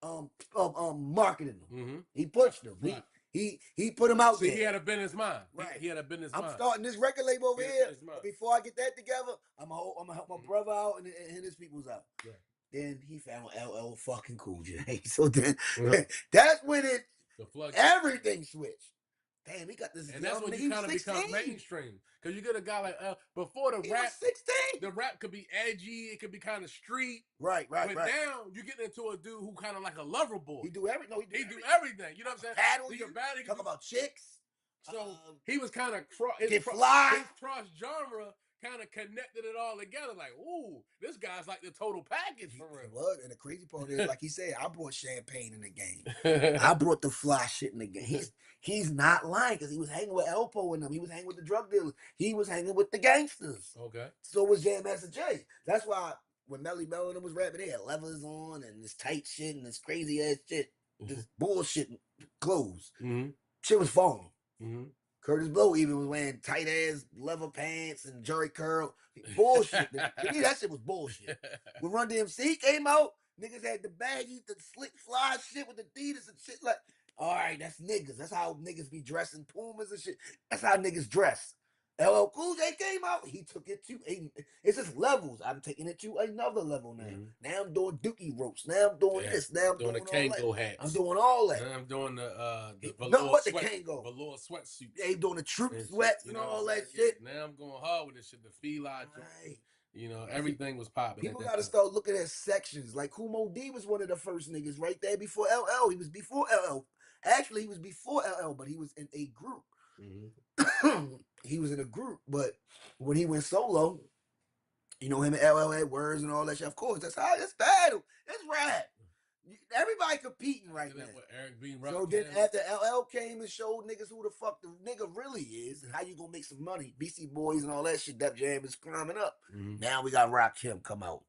marketed them. Mm-hmm. He pushed them. Right. He put them out there. He had a business mind. Right. He had a business mind. I'm starting this record label over here. Before I get that together, I'm gonna help my brother out and his people's out. Right. Then he found LL fucking Cool J. So then that's when everything switched. Damn, he got this. And that's when you kind of become mainstream. Because you get a guy like before the rap. 16. The rap could be edgy. It could be kind of street. Right. But now you get into a dude who kind of like a lover boy. He do everything. He do everything. You know what I'm saying? Battle. He can battle. Talk about chicks. So he was kind of get fly. His cross genre kind of connected it all together. Like, ooh, this guy's like the total package for real. What? And the crazy part is, like he said, I brought champagne in the game. I brought the fly shit in the game. He's not lying because he was hanging with Elpo and them. He was hanging with the drug dealers. He was hanging with the gangsters. Okay. So was Jam Master Jay. That's why when Melly Mel and them was rapping, they had levers on and this tight shit and this crazy ass shit, this bullshit clothes. Mm-hmm. Shit was phony. Mm-hmm. Curtis Blow even was wearing tight ass leather pants and jerry curl. Bullshit. To me, that shit was bullshit. When Run DMC came out, niggas had the baggy, the slick fly shit with Adidas and shit. Like, all right, that's niggas. That's how niggas be dressing Pumas and shit. That's how niggas dress. LL Cool J came out. He took it to it's just levels. I'm taking it to another level now. Mm-hmm. Now I'm doing dookie ropes. Now I'm doing this. Now I'm doing the Kango hats. I'm doing all that. Now I'm doing the velour sweatsuit. Yeah, he doing the troop sweats and all that shit. Now I'm going hard with this shit. The feline. Right. You know, everything was popping. People got to start looking at sections. Like Kumo D was one of the first niggas right there before LL. He was before LL. Actually, he was before LL, but he was in a group. Mm-hmm. He was in a group, but when he went solo, You know him and LL had words and all that shit. Of course, that's how it's battle. It's rap. Everybody competing right now. Eric B. So then after LL came and showed niggas who the fuck the nigga really is and how you gonna make some money, BC Boys and all that shit, Def Jam is climbing up. Now we got Rakim come out.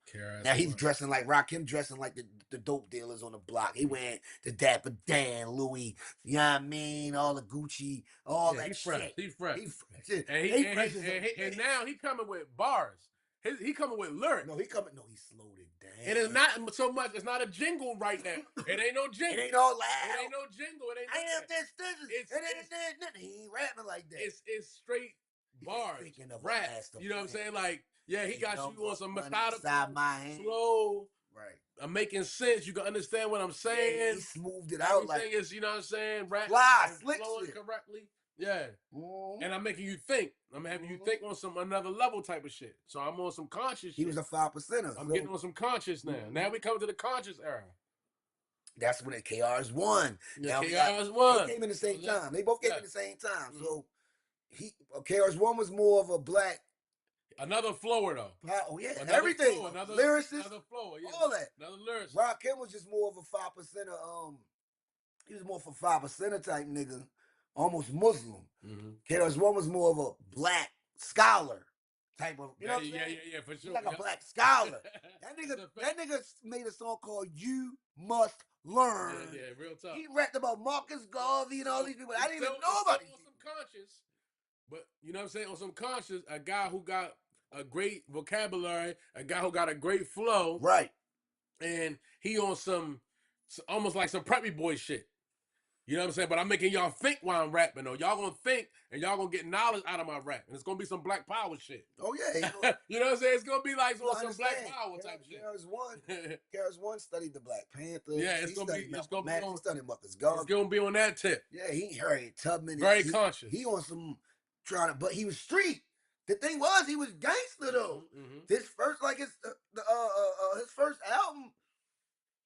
Now he's dressing like Rakim, dressing like the dope dealers on the block. He wearing the Dapper Dan, Louis, you know what I mean? All the Gucci, all that shit. He fresh. And now he coming with bars. He coming with lyrics. No, he slowed it down. And it's not so much. It's not a jingle right now. It ain't no jingle. It ain't all loud. It ain't no jingle. It ain't. I am this. He ain't rapping like that. It's straight bars. Rap. You know what I'm saying? Like, yeah, he got you on some methodical, slow. Right. I'm making sense. You can understand what I'm saying. Yeah, he smoothed it out. Everything is, you know what I'm saying? Rap. Slick shit. Correctly. Yeah. And I'm making you think. I'm having you think on some another level type of shit. So I'm on some conscious shit. He was a 5%er. I'm getting on some conscious now. Now we come to the conscious era. That's when the KR's won. Yeah, KR's won. They came in the same time. They both came in the same time. So KR's one was more of a black. Another flower though. Oh yeah, everything. Another lyricist. Another flower. Yeah. All that. Another lyricist. Rakim was just more of a 5%er. He was more for 5%er type nigga. Almost Muslim. KR's one was more of a black scholar type of, you know what I'm saying? Yeah, for sure. He's like a black scholar. that nigga made a song called "You Must Learn." Yeah, real tough. He rapped about Marcus Garvey and all these people. I didn't even know about these. On some conscious, but you know what I'm saying? On some conscious, a guy who got a great vocabulary, a guy who got a great flow, right? And he on some almost like some preppy boy shit. You know what I'm saying? But I'm making y'all think while I'm rapping, though. Y'all gonna think and y'all gonna get knowledge out of my rap. And it's gonna be some black power shit. Oh, yeah. You know what I'm saying? It's gonna be like some black power type shit. KR's one studied the Black Panthers. Yeah, it's gonna be on. He studied Marcus Garvey. It's gonna be on that tip. Yeah, he Harriet Tubman. Very conscious. He on some but he was street. The thing was, he was gangster though. His first, like his first album.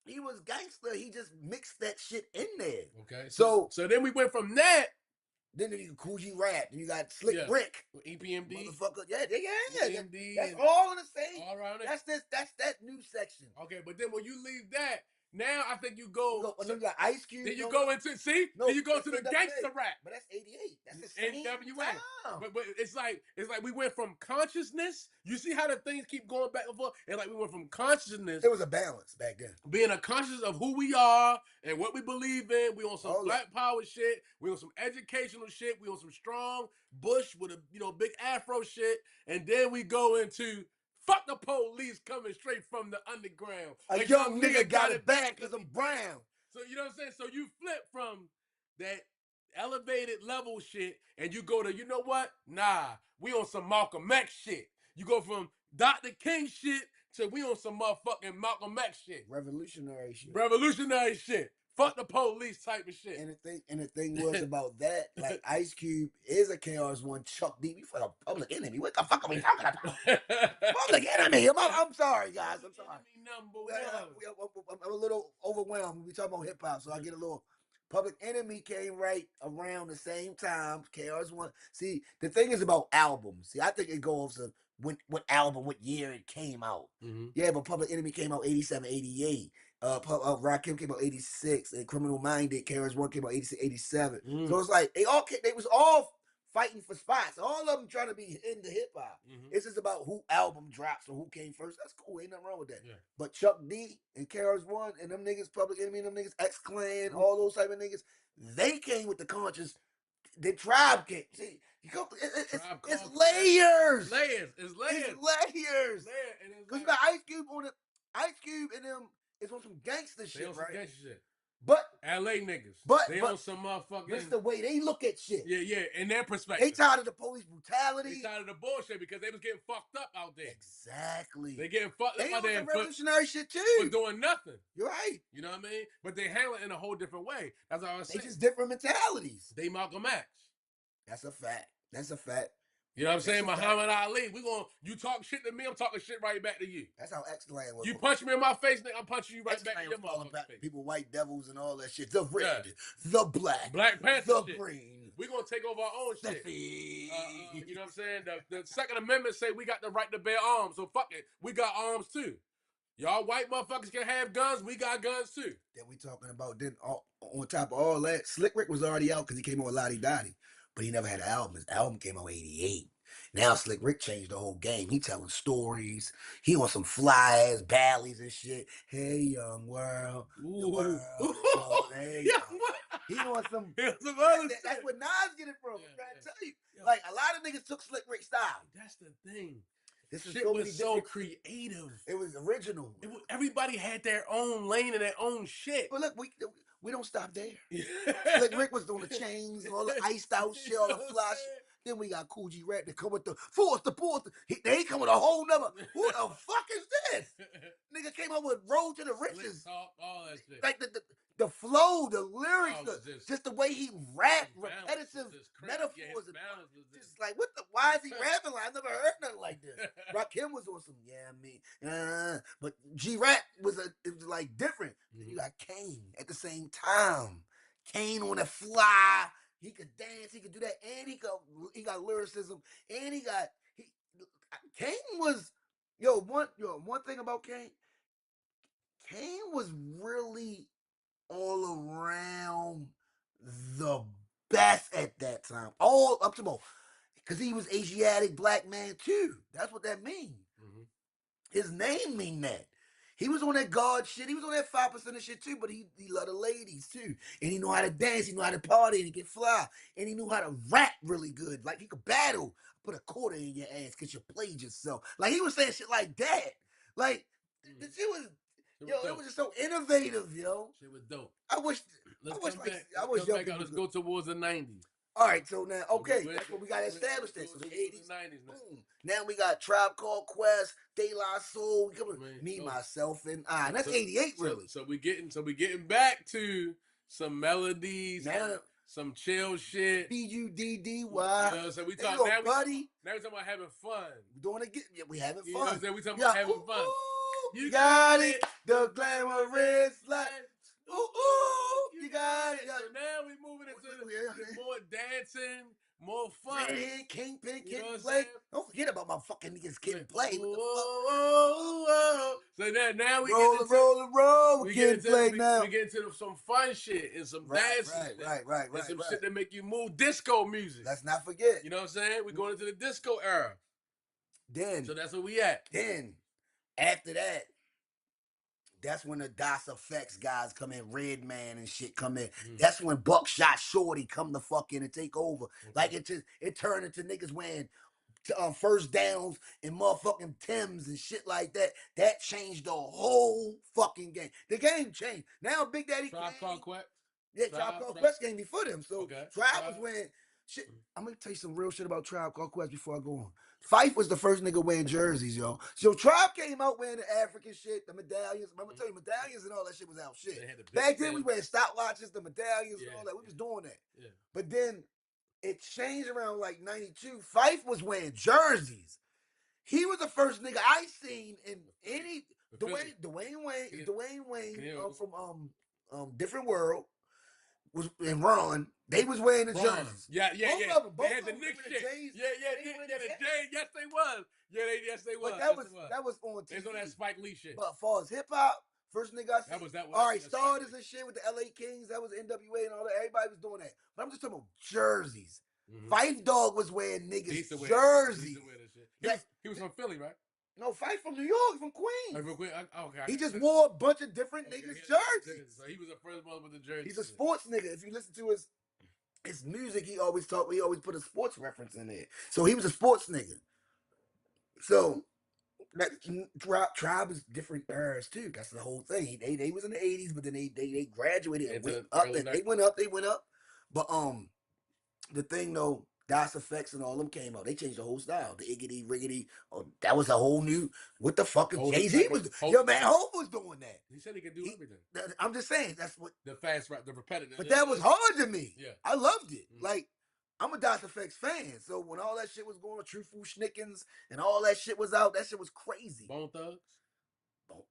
He was gangster. He just mixed that shit in there. Okay. So then we went from that. Then you Coogee Rap. Then you got Slick Rick. EPMD. Motherfucker. Yeah. EPMD. That's all in the same. All around it. That's that new section. Okay, but then when you leave that, now I think you go. Then you got Ice Cube. Then you go into then you go to the gangster rap. But that's 88. That's the same NWA. time. But it's like we went from consciousness. You see how the things keep going back and forth. And like we went from consciousness. There was a balance back then. Being a conscious of who we are and what we believe in. We on some black power shit. We on some educational shit. We on some strong Bush with a big afro shit. And then we go into fuck the police coming straight from the underground. A young nigga got it back because I'm brown. So you know what I'm saying? So you flip from that elevated level shit and you go to, you know what? Nah, we on some Malcolm X shit. You go from Dr. King shit to we on some motherfucking Malcolm X shit. Revolutionary shit. Fuck the police type of shit. And the thing was about that, like Ice Cube is a KR's one, Chuck D. We for the Public Enemy. What the fuck are we talking about? Public Enemy. I'm sorry, guys. I'm sorry. I'm a little overwhelmed when we talk about hip hop, so I get a little. Public Enemy came right around the same time. KR's one. See, the thing is about albums. See, I think it goes to what album, what year it came out. Yeah, but Public Enemy came out 87, 88. Rakim came out 86, and Criminal Minded, KR's one came out 86, 87. So it's like they was all fighting for spots. All of them trying to be into hip hop. It's just about who album drops or who came first. That's cool. Ain't nothing wrong with that. Yeah. But Chuck D and KR's one and them niggas, Public Enemy, and them niggas, X-Clan, all those type of niggas, they came with the conscious. The tribe came. See, it's layers. It's layers. Because you got Ice Cube and them. It's on some gangster shit, right? Some gangster shit. But LA niggas. They on some motherfucking. It's the way they look at shit. Yeah, in their perspective. They tired of the police brutality. They tired of the bullshit because they was getting fucked up out there. Exactly. They getting fucked up out there. They revolutionary shit too. For doing nothing. You're right. You know what I mean? But they handle it in a whole different way. That's all I was saying. They just different mentalities. They Malcolm X. That's a fact. You know what I'm saying? Muhammad Ali. You talk shit to me, I'm talking shit right back to you. That's how X-Clan was. You punch me in my face, nigga, I'm punching you right back in your motherfucking face. People, white devils and all that shit. The red, the black, Black Panther the shit. green. We're gonna take over our own shit. You know what I'm saying? The Second Amendment say we got the right to bear arms, so fuck it. We got arms too. Y'all white motherfuckers can have guns. We got guns too. That we talking about. Then on top of all that, Slick Rick was already out because he came on with Lottie Dottie, but he never had an album. His album came out in '88. Now Slick Rick changed the whole game. He telling stories. He on some fly ass ballies and shit. Hey young world, the world. Hey, he on some. That's where Nas get it from. I'm trying to tell you. Like a lot of niggas took Slick Rick style. That's the thing. This shit was so creative. It was original. Everybody had their own lane and their own shit. But look, we don't stop there. Slick Rick was on the chains, all the iced out shit, all the fly shit. Then we got Cool G Rap to come with the fourth. They come with a whole nother. Who the fuck is this? Nigga came up with Road to the Riches. Talk, all that shit. Like the flow, the lyrics, just the way he rapped, repetitive metaphors. Just like, why is he rapping like? I never heard nothing like this. Rakim was on some, but G-Rap it was like different. Then you got Kane at the same time. Kane on the fly. He could dance, he could do that, and he got lyricism, and Kane was, one thing about Kane was really all around the best at that time. All up to because he was Asiatic black man too. That's what that means. Mm-hmm. His name mean that. He was on that God shit. He was on that 5% of shit too, but he loved the ladies too. And he knew how to dance, he knew how to party, and he could fly. And he knew how to rap really good. Like he could battle. Put a quarter in your ass because you played yourself. Like he was saying shit like that. Like the shit was it was just so innovative, yo. Shit was dope. Let's go towards the 90s. All right, so now, that's what we got to establish that. So the 80s, 90s, boom. Now we got Tribe Called Quest, De La Soul, Myself, and I. And that's 88, really. So we getting back to some melodies, some chill shit. B-U-D-D-Y. So we talking now. Buddy. Now we talking about having fun. We're doing it. We having fun. You know what I'm saying? We talking about having fun. You got it. The glamorous life. Ooh, you got it. So now we moving into more dancing, more fun. Kingpin, Kid and Play. Don't forget about my fucking niggas Kid and Play. So now we roll. We get into some fun shit and some dancing. Right. And some shit that make you move, disco music. Let's not forget. You know what I'm saying? We're going into the disco era. So that's where we at. Then, after that, that's when the DOS Effects guys come in, Redman and shit come in. That's when Buckshot Shorty come the fuck in and take over. Like it turned into niggas wearing first downs and motherfucking Timbs and shit like that. That changed the whole fucking game. The game changed. Now Big Daddy Tribe Called Quest. Yeah, Tribe Called Quest came before them. So Tribe was wearing shit. I'm gonna tell you some real shit about Tribe Called Quest before I go on. Fife was the first nigga wearing jerseys, yo. So Tribe came out wearing the African shit, the medallions. I'm gonna tell you, medallions and all that shit was out shit. Back then, we wearing stopwatches, the medallions, and all that. We was doing that. Yeah. But then it changed around like 92. Fife was wearing jerseys. He was the first nigga I seen in any Dwayne Wayne from Different World was in Ron. They was wearing the jerseys. Both they had the Knicks shit. The J's. Yes, they was. Yes, they was. But that was on TV. They was on that Spike Lee shit. But as far as hip hop, first nigga I seen. That was all right, Stardust and shit with the LA Kings. That was NWA and all that. Everybody was doing that. But I'm just talking about jerseys. Fife Dog was wearing niggas jerseys. He used to wear this shit. He was from Philly, right? No, Fife from New York, from Queens. From Queens. Okay. He just wore a bunch of different niggas' jerseys. So he was the first one with the jersey. He's a sports nigga. If you listen to his music, he always put a sports reference in there. So he was a sports nigga. So Tribe is different eras too. That's the whole thing. They was in the 80s, but then they graduated and went up. And they went up. But the thing though, DOS Effects and all them came out. They changed the whole style. The Iggity Riggity. Oh, that was a whole new. What the fuck? Jay-Z was. Yo, man, Hope was doing that. He said he could do everything. I'm just saying that's what the fast rap, the repetitive. But that was hard to me. Yeah, I loved it. Like I'm a DOS Effects fan. So when all that shit was going on, Truthful Schnickens and all that shit was out, that shit was crazy. Bone Thugs.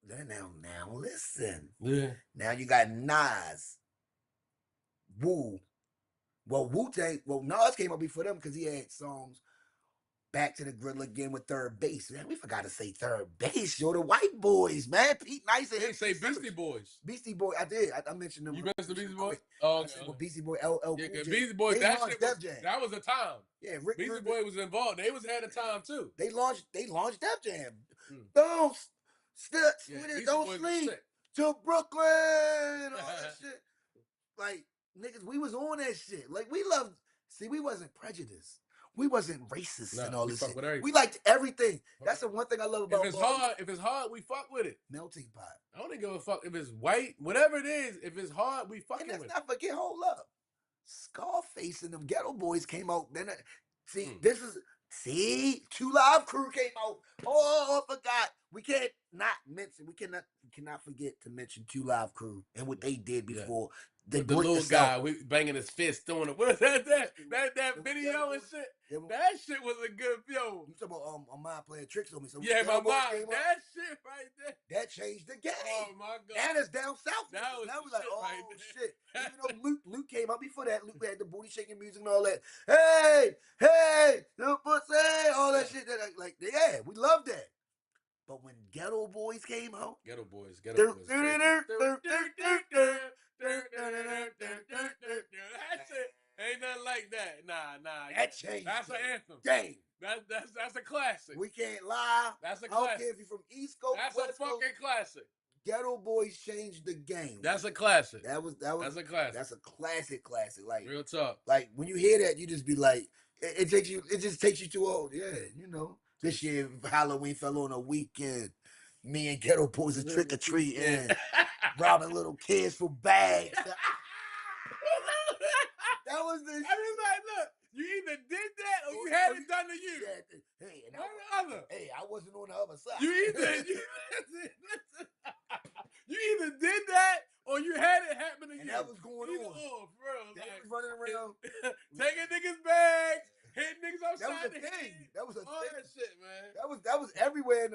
Now listen. Yeah. Now you got Nas, Wu, Well, Wu-Tang, Nas came out before them because he had songs Back to the Grill again with Third Base. Man, we forgot to say Third Base. Yo, the white boys, man. Pete Nice and They say Beastie Simmons. Boys. Beastie Boy, I did. I mentioned them. You missed the Beastie Boys? Quick. Oh, I okay. said, well, Beastie Boy, LL Yeah, Cool cause J. Beastie Boys, They that launched shit was, Def Jam. that was a time. Yeah, Rick Beastie Rubin. Boy was involved. They was had a time too. They launched Def Jam. Mm. Don't Stutz, Yeah, with it, Beastie don't Boys was sleep sick. to Brooklyn. All that shit. Like, niggas, we was on that shit. Like, we loved, see, we wasn't prejudiced. We wasn't racist Nah, and all we this fuck shit. with everything. We liked everything. That's the one thing I love about If it's hard, we fuck with it. Melting pot. I don't give a fuck if it's white, whatever it is. If it's hard, we fucking And let's with it. not forget, hold up. Scarface and them Ghetto Boys came out. Then see, Two Live Crew came out. Oh, I forgot. We cannot forget to mention Two Live Crew and what they did before. The little guy banging his fist, throwing it. What's that video and shit? That shit was a good yo. You talking about my mind playing tricks on me? So yeah, my mind. That shit right there. That changed the game. Oh my god. That is down south. That was now we like, oh right shit. Even though Luke came out before that. Luke had the booty shaking music and all that. Hey, the pussy, all that shit. Like, yeah, we loved that. But when Ghetto Boys came out, Ghetto Boys. That shit ain't nothing like that. Nah. That changed. That's an anthem. Game. That's a classic. We can't lie. That's a I don't classic. care if you're from East Coast. That's West a fucking Coast. classic. Ghetto Boys changed the game. That's a classic. That's a classic. That's a classic. Like real talk. Like when you hear that, you just be like, it just takes you too old. Yeah, this year Halloween fell on a weekend. Me and Ghetto Boys are trick or treating, robbing little kids for bags. That was the. I was like, look, you either did that or you had it done to you. Yeah, hey, and one or the other. Hey, I wasn't on the other side. You either did that or you had it happen to you. And that was going on. For real. They was running around, taking niggas' bags, hitting niggas That was outside a thing. That was a all thing. that shit, man. That was everywhere.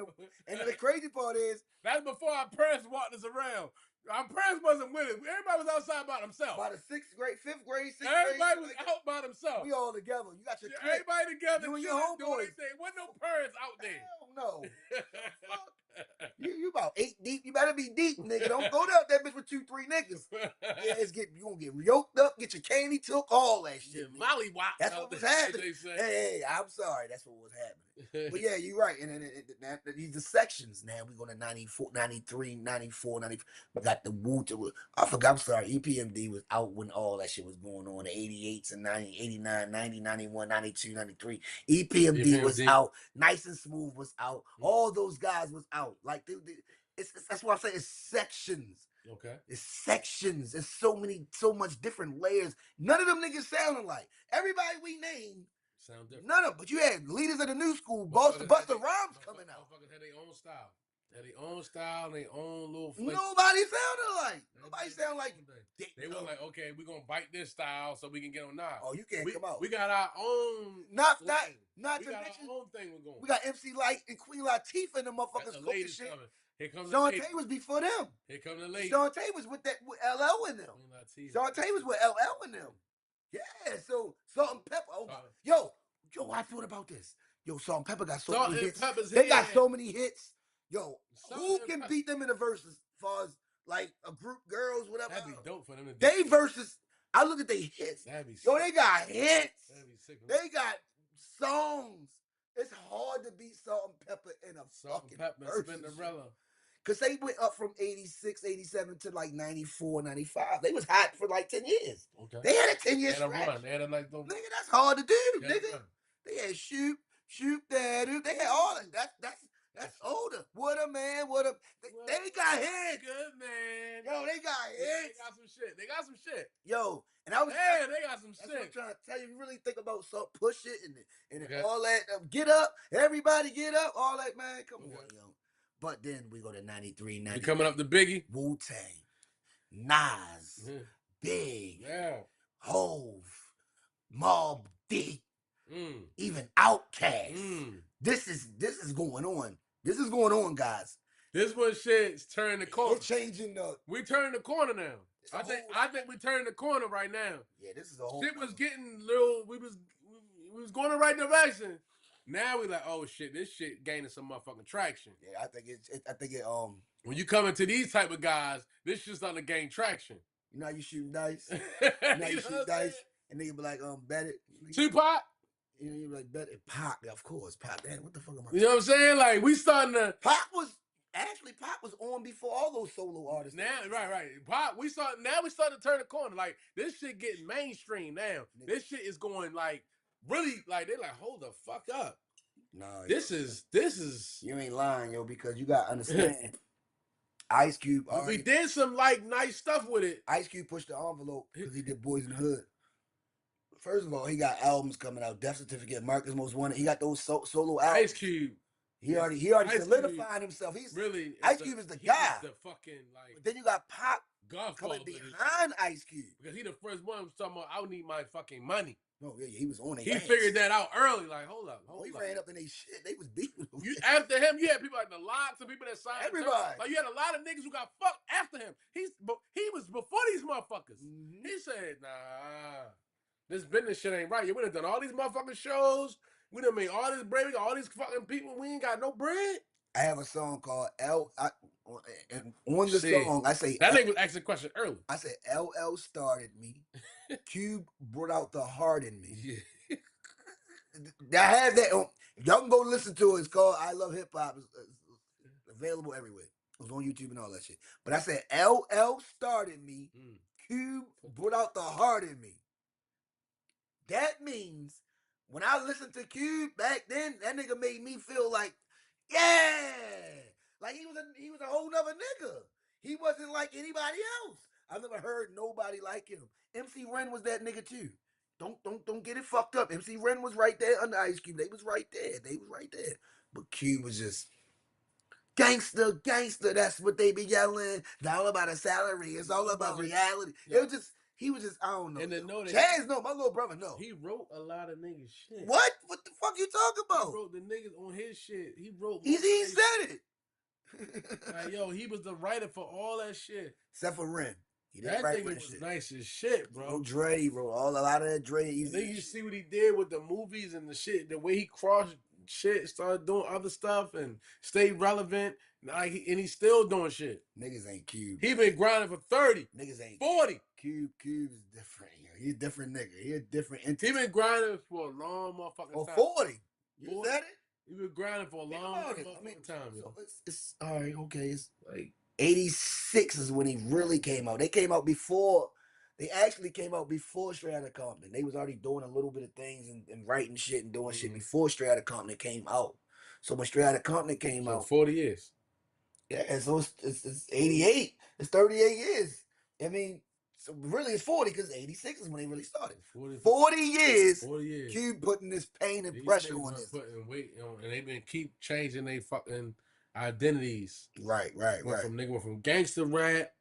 And the crazy part is, that's before our parents walked us around. Our parents wasn't with us. Everybody was outside by themselves. By the 6th grade, 5th grade, 6th grade. Everybody was out by themselves. We all together. You got your everybody together. You and your homeboys. Wasn't no parents out there. Hell no. You about 8 deep. You better be deep, nigga. Don't go out that bitch with 2-3 niggas. You gonna get yoked up, get your candy took, all that shit. Mollywop. That's what was happening. Hey, I'm sorry. That's what was happening. But yeah, you're right. And then these are sections. Now we go to 94, 93, 94, 95. We got the Wu-Tang. I forgot. I'm sorry. EPMD was out when all that shit was going on. The 88s and 90, 89, 90, 91, 92, 93. EPMD was out. Nice and Smooth was out. All those guys was out. Like that's why I say it's sections. Okay. It's sections. There's so much different layers. None of them niggas sound alike. Everybody we named sound different. None of them. But you had leaders of the new school, Busta Rhymes coming out. Motherfuckers had their own style. Their own little flavor. Nobody sounded alike. Nobody sound like they were like, okay, we're gonna bite this style so we can get on now. Oh, you can't come out. We got our own. Not we to got mention our own thing we're going. We got MC Light and Queen Latifah and the motherfuckers cooking shit. Coming. Here comes Shantae was before them. Here comes the lady. Shantae was with LL in them. Shantae was with LL in them. Yeah, so Salt and Pepper. Oh, yo, I thought about this. Yo, Salt and Pepper got so many hits. They got so many hits. Yo, who can beat them in the verses as far as like a group, girls, whatever? That'd be dope for them. They versus. I look at their hits. That'd be sick. Yo, they got hits. That'd be sick. They got songs. It's hard to beat Salt and Pepper in a fucking versus. Because they went up from 86, 87 to like 94, 95. They was hot for like 10 years. Okay. They had a 10-year stretch. They had a like those. Nigga, that's hard to do, nigga. They had shoot that. They had all that. That's older. What a man. They got hits. Good man. Yo, they got hits. They got some shit. Yo, and I was. Yeah, they got some shit. That's what I'm trying to tell you. You really think about Push It and all that. Get up. Everybody get up. All that, man. Come on, yo. But then we go to 93, 94. We coming up to Biggie. Wu-Tang. Nas. Big. Yeah. Hove. Mobb Deep. Even Outkast. This is going on. This is going on, guys. This one shit's turning the corner. It's changing the. We turning the corner now. I think we turned the corner right now. Yeah, this is a whole. Shit was getting little. We was going the right direction. Now we like, oh shit, this shit gaining some motherfucking traction. Yeah, I think it. When you come into these type of guys, this shit's starting to gain traction. You know how you shooting dice. You know you shoot dice, and then you be like, bet it. Tupac. You know, you be like, bet it. Pac, of course, Pac. Man, what the fuck am I? You know what I'm saying? Like we starting to. Pac was on before all those solo artists. Now, right. Pac, we starting to turn the corner. Like this shit getting mainstream now. This shit is going like really like they're like, hold the fuck up. No, this is you ain't lying, yo, because you gotta understand. Ice Cube we did some like nice stuff with it. Ice Cube pushed the envelope because he did Boys in the Hood. First of all, he got albums coming out. Death Certificate, America's Most Wanted. He got those solo albums. Ice Cube. He already solidified himself. He's really Ice Cube is the guy. The fucking like. But then you got Pac coming behind Ice Cube because he the first one was talking about I need my fucking money. Oh yeah, he was on it. He figured that out early. Like, hold up. He ran up in they shit. They was beefing. After him, you had people like the Locks and people that signed. Everybody. Like you had a lot of niggas who got fucked after him. He was before these motherfuckers. Mm-hmm. He said, nah, this business shit ain't right. We done done all these motherfucking shows. We done made all this bread. We got all these fucking people. We ain't got no bread. I have a song called and on the song I say that nigga was asking a question early. I said LL started me. Cube brought out the heart in me. Yeah. I have that on. Y'all can go listen to it. It's called I Love Hip Hop. It's available everywhere. It was on YouTube and all that shit. But I said LL started me. Cube brought out the heart in me. That means when I listened to Cube back then, that nigga made me feel like, yeah, like he was a whole nother nigga. He wasn't like anybody else. I've never heard nobody like him. MC Ren was that nigga too. Don't get it fucked up. MC Ren was right there under Ice Cube. They was right there. But Cube was just gangster. That's what they be yelling. It's all about a salary. It's all about reality. Yeah. He was just, I don't know. And then know that Jazz, no, my little brother, no. He wrote a lot of niggas shit. What? What the fuck you talking about? He wrote the niggas on his shit. He wrote. He said it. Like, yo, he was the writer for all that shit. Except for Ren. That thing was shit. Nice as shit, bro. He wrote Dre. He wrote a lot of that Dre. And then you see what he did with the movies and the shit, the way he crossed shit, started doing other stuff and stayed relevant. And he's still doing shit. Niggas ain't Cube. He been grinding for 30. Niggas ain't 40. Cube is different. He's a different nigga. He a different entity. He been grinding for a long motherfucking time. 40. You said it? He been grinding for a long motherfucking time. So it's all right, okay. It's like 86 is when he really came out. They came out before. They actually came out before Straight Outta Compton. They was already doing a little bit of things and writing shit and doing shit before Straight Outta Compton came out. So when Straight Outta Compton came out, 40 years. Yeah, and so it's 88. It's 38 years. I mean, so really it's 40 because 86 is when they really started. 40 years. Cube putting this pain and pressure on this. Putting weight on, and they been keep changing their fucking identities. Right. Went from gangster rap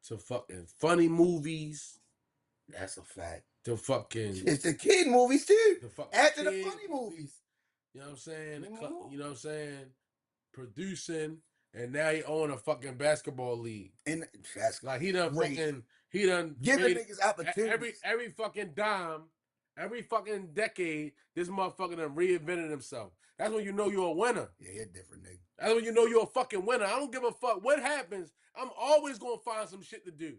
to fucking funny movies. That's a fact. To fucking it's the kid movies too. After the funny movies. You know what I'm saying? You know what I'm saying? Producing, and now he own a fucking basketball league. And that's like he done giving niggas opportunities. Every fucking dime, every fucking decade, this motherfucker done reinvented himself. That's when you know you're a winner. Yeah, you're a different nigga. That's when you know you're a fucking winner. I don't give a fuck what happens. I'm always gonna find some shit to do.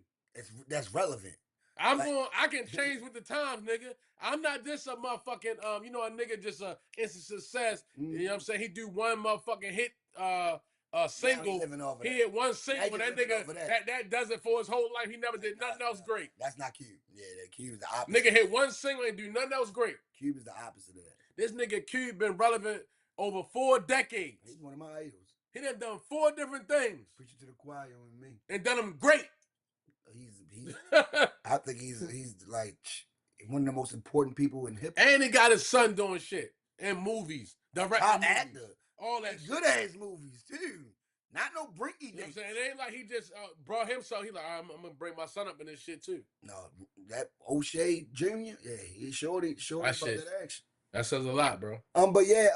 That's relevant. I can change with the times, nigga. I'm not just a motherfucking a nigga just a instant success. You know what I'm saying? He do one motherfucking hit single. He hit one single, but that nigga that does it for his whole life. He never did nothing else great. That's not Cube. Yeah, Cube is the opposite. Nigga hit one single and do nothing else great. Cube is the opposite of that. This nigga Cube been relevant over 4 decades. He's one of my idols. He done 4 different things. Preaching to the choir with me. And done them great. I think he's like one of the most important people in hip hop. And he got his son doing shit in movies, directing movies, actor, all that shit. Good ass movies too. Not no brinky. You know what I'm saying? It ain't like he just brought himself. He like I'm gonna bring my son up in this shit too. No, that O'Shea Jr. Yeah, he shorty about that action. That says a lot, bro. But yeah,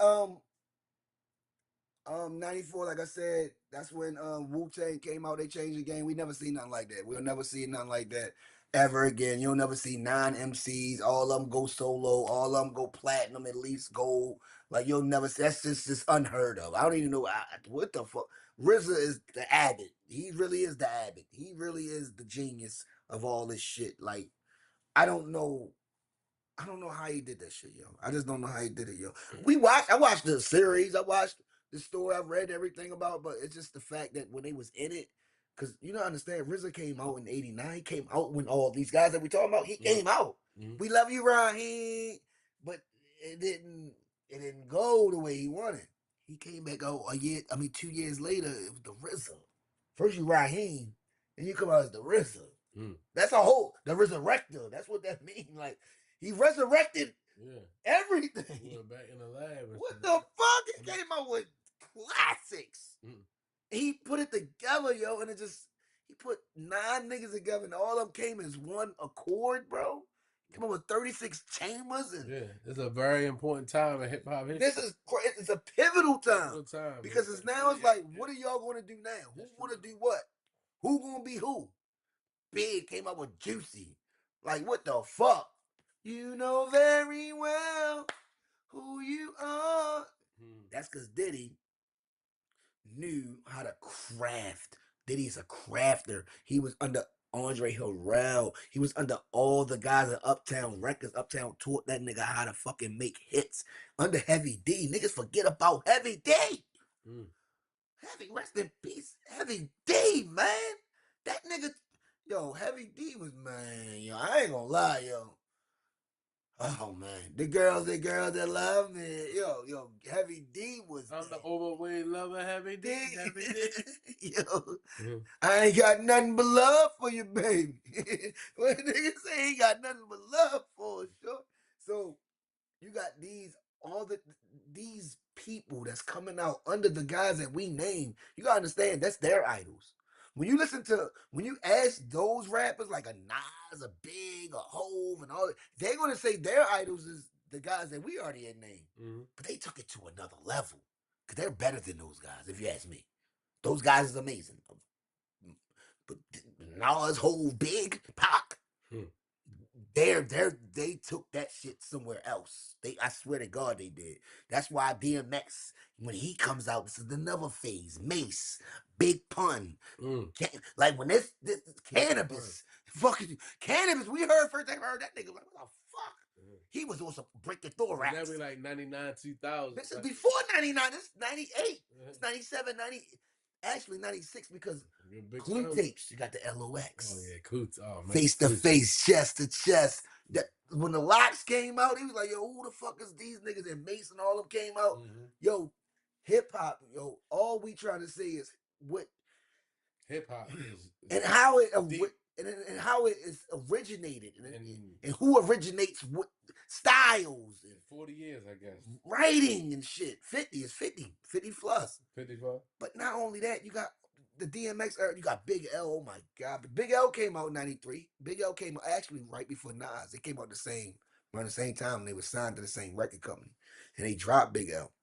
'94, like I said, that's when Wu-Tang came out. They changed the game. We never seen nothing like that. We'll never see nothing like that ever again. You'll never see 9 MCs. All of them go solo. All of them go platinum, at least gold. Like you'll never see. That's just unheard of. I don't even know what the fuck. RZA is the Abbott. He really is the Abbott. He really is the genius of all this shit. Like I don't know. I don't know how he did that shit, yo. I just don't know how he did it, yo. I watched the series, I watched the story, I read everything about, but it's just the fact that when they was in it, because you don't understand, RZA came out in '89. He came out when all these guys that we talking about, he came out. We love you, Raheem, but it didn't go the way he wanted. He came back out 2 years later. It was the RZA. First you Raheem, and you come out as the RZA. That's the resurrector. That's what that means. Like he resurrected everything. We went back in the lab. What the fuck? He came out with classics. He put it together, yo, and he put 9 niggas together, and all of them came as one accord, bro. Come on with 36 chambers, and it's a very important time in hip hop history. It's a pivotal time because it's like, what are y'all going to do now? Who want to do what? Who gonna be who? Big came up with Juicy. Like, what the fuck? You know very well who you are. That's because Diddy knew how to craft. Diddy's a crafter. He was under Andre Harrell. He was under all the guys at Uptown Records. Uptown taught that nigga how to fucking make hits. Under Heavy D. Niggas forget about Heavy D. Heavy, rest in peace. Heavy D, man. That nigga... Yo, Heavy D was, man, yo, I ain't gonna lie, yo. Oh, man. The girls that love me. Yo, Heavy D was... I'm the overweight lover, Heavy D. Heavy D. Yo, I ain't got nothing but love for you, baby. When niggas say he got nothing but love for us, sure. So, you got these people that's coming out under the guys that we name. You gotta understand, that's their idols. When you ask those rappers like a Nas, a Big, a Hove, and all that, they're gonna say their idols is the guys that we already had named. But they took it to another level because they're better than those guys. If you ask me, those guys is amazing. But Nas, Hove, Big, Pac, they took that shit somewhere else. I swear to God, they did. That's why DMX, when he comes out, this is another phase. Mace, Big Pun, like when this Cannabis, fucking Cannabis. We heard first time heard that nigga. Like, what the fuck? He was also Break the Thorax. That be like 99, 2000. This is before 99. This is 98. It's 97, 90. Actually 96 because Clue Tapes. You got the LOX. Oh yeah, Clue. Oh man. Face to face, chest to chest. That when the locks came out, he was like, "Yo, who the fuck is these niggas?" And Mason, all of them came out. Yo, hip hop. Yo, all we trying to say is what hip hop is, and how it and how it is originated and who originates what styles and 40 years, I guess. Writing and shit. 50 plus. 55. But not only that, you got the DMX era. You got Big L. Oh my God, Big L came out in '93. Big L came out actually right before Nas. They came out around the same time. They were signed to the same record company, and they dropped Big L.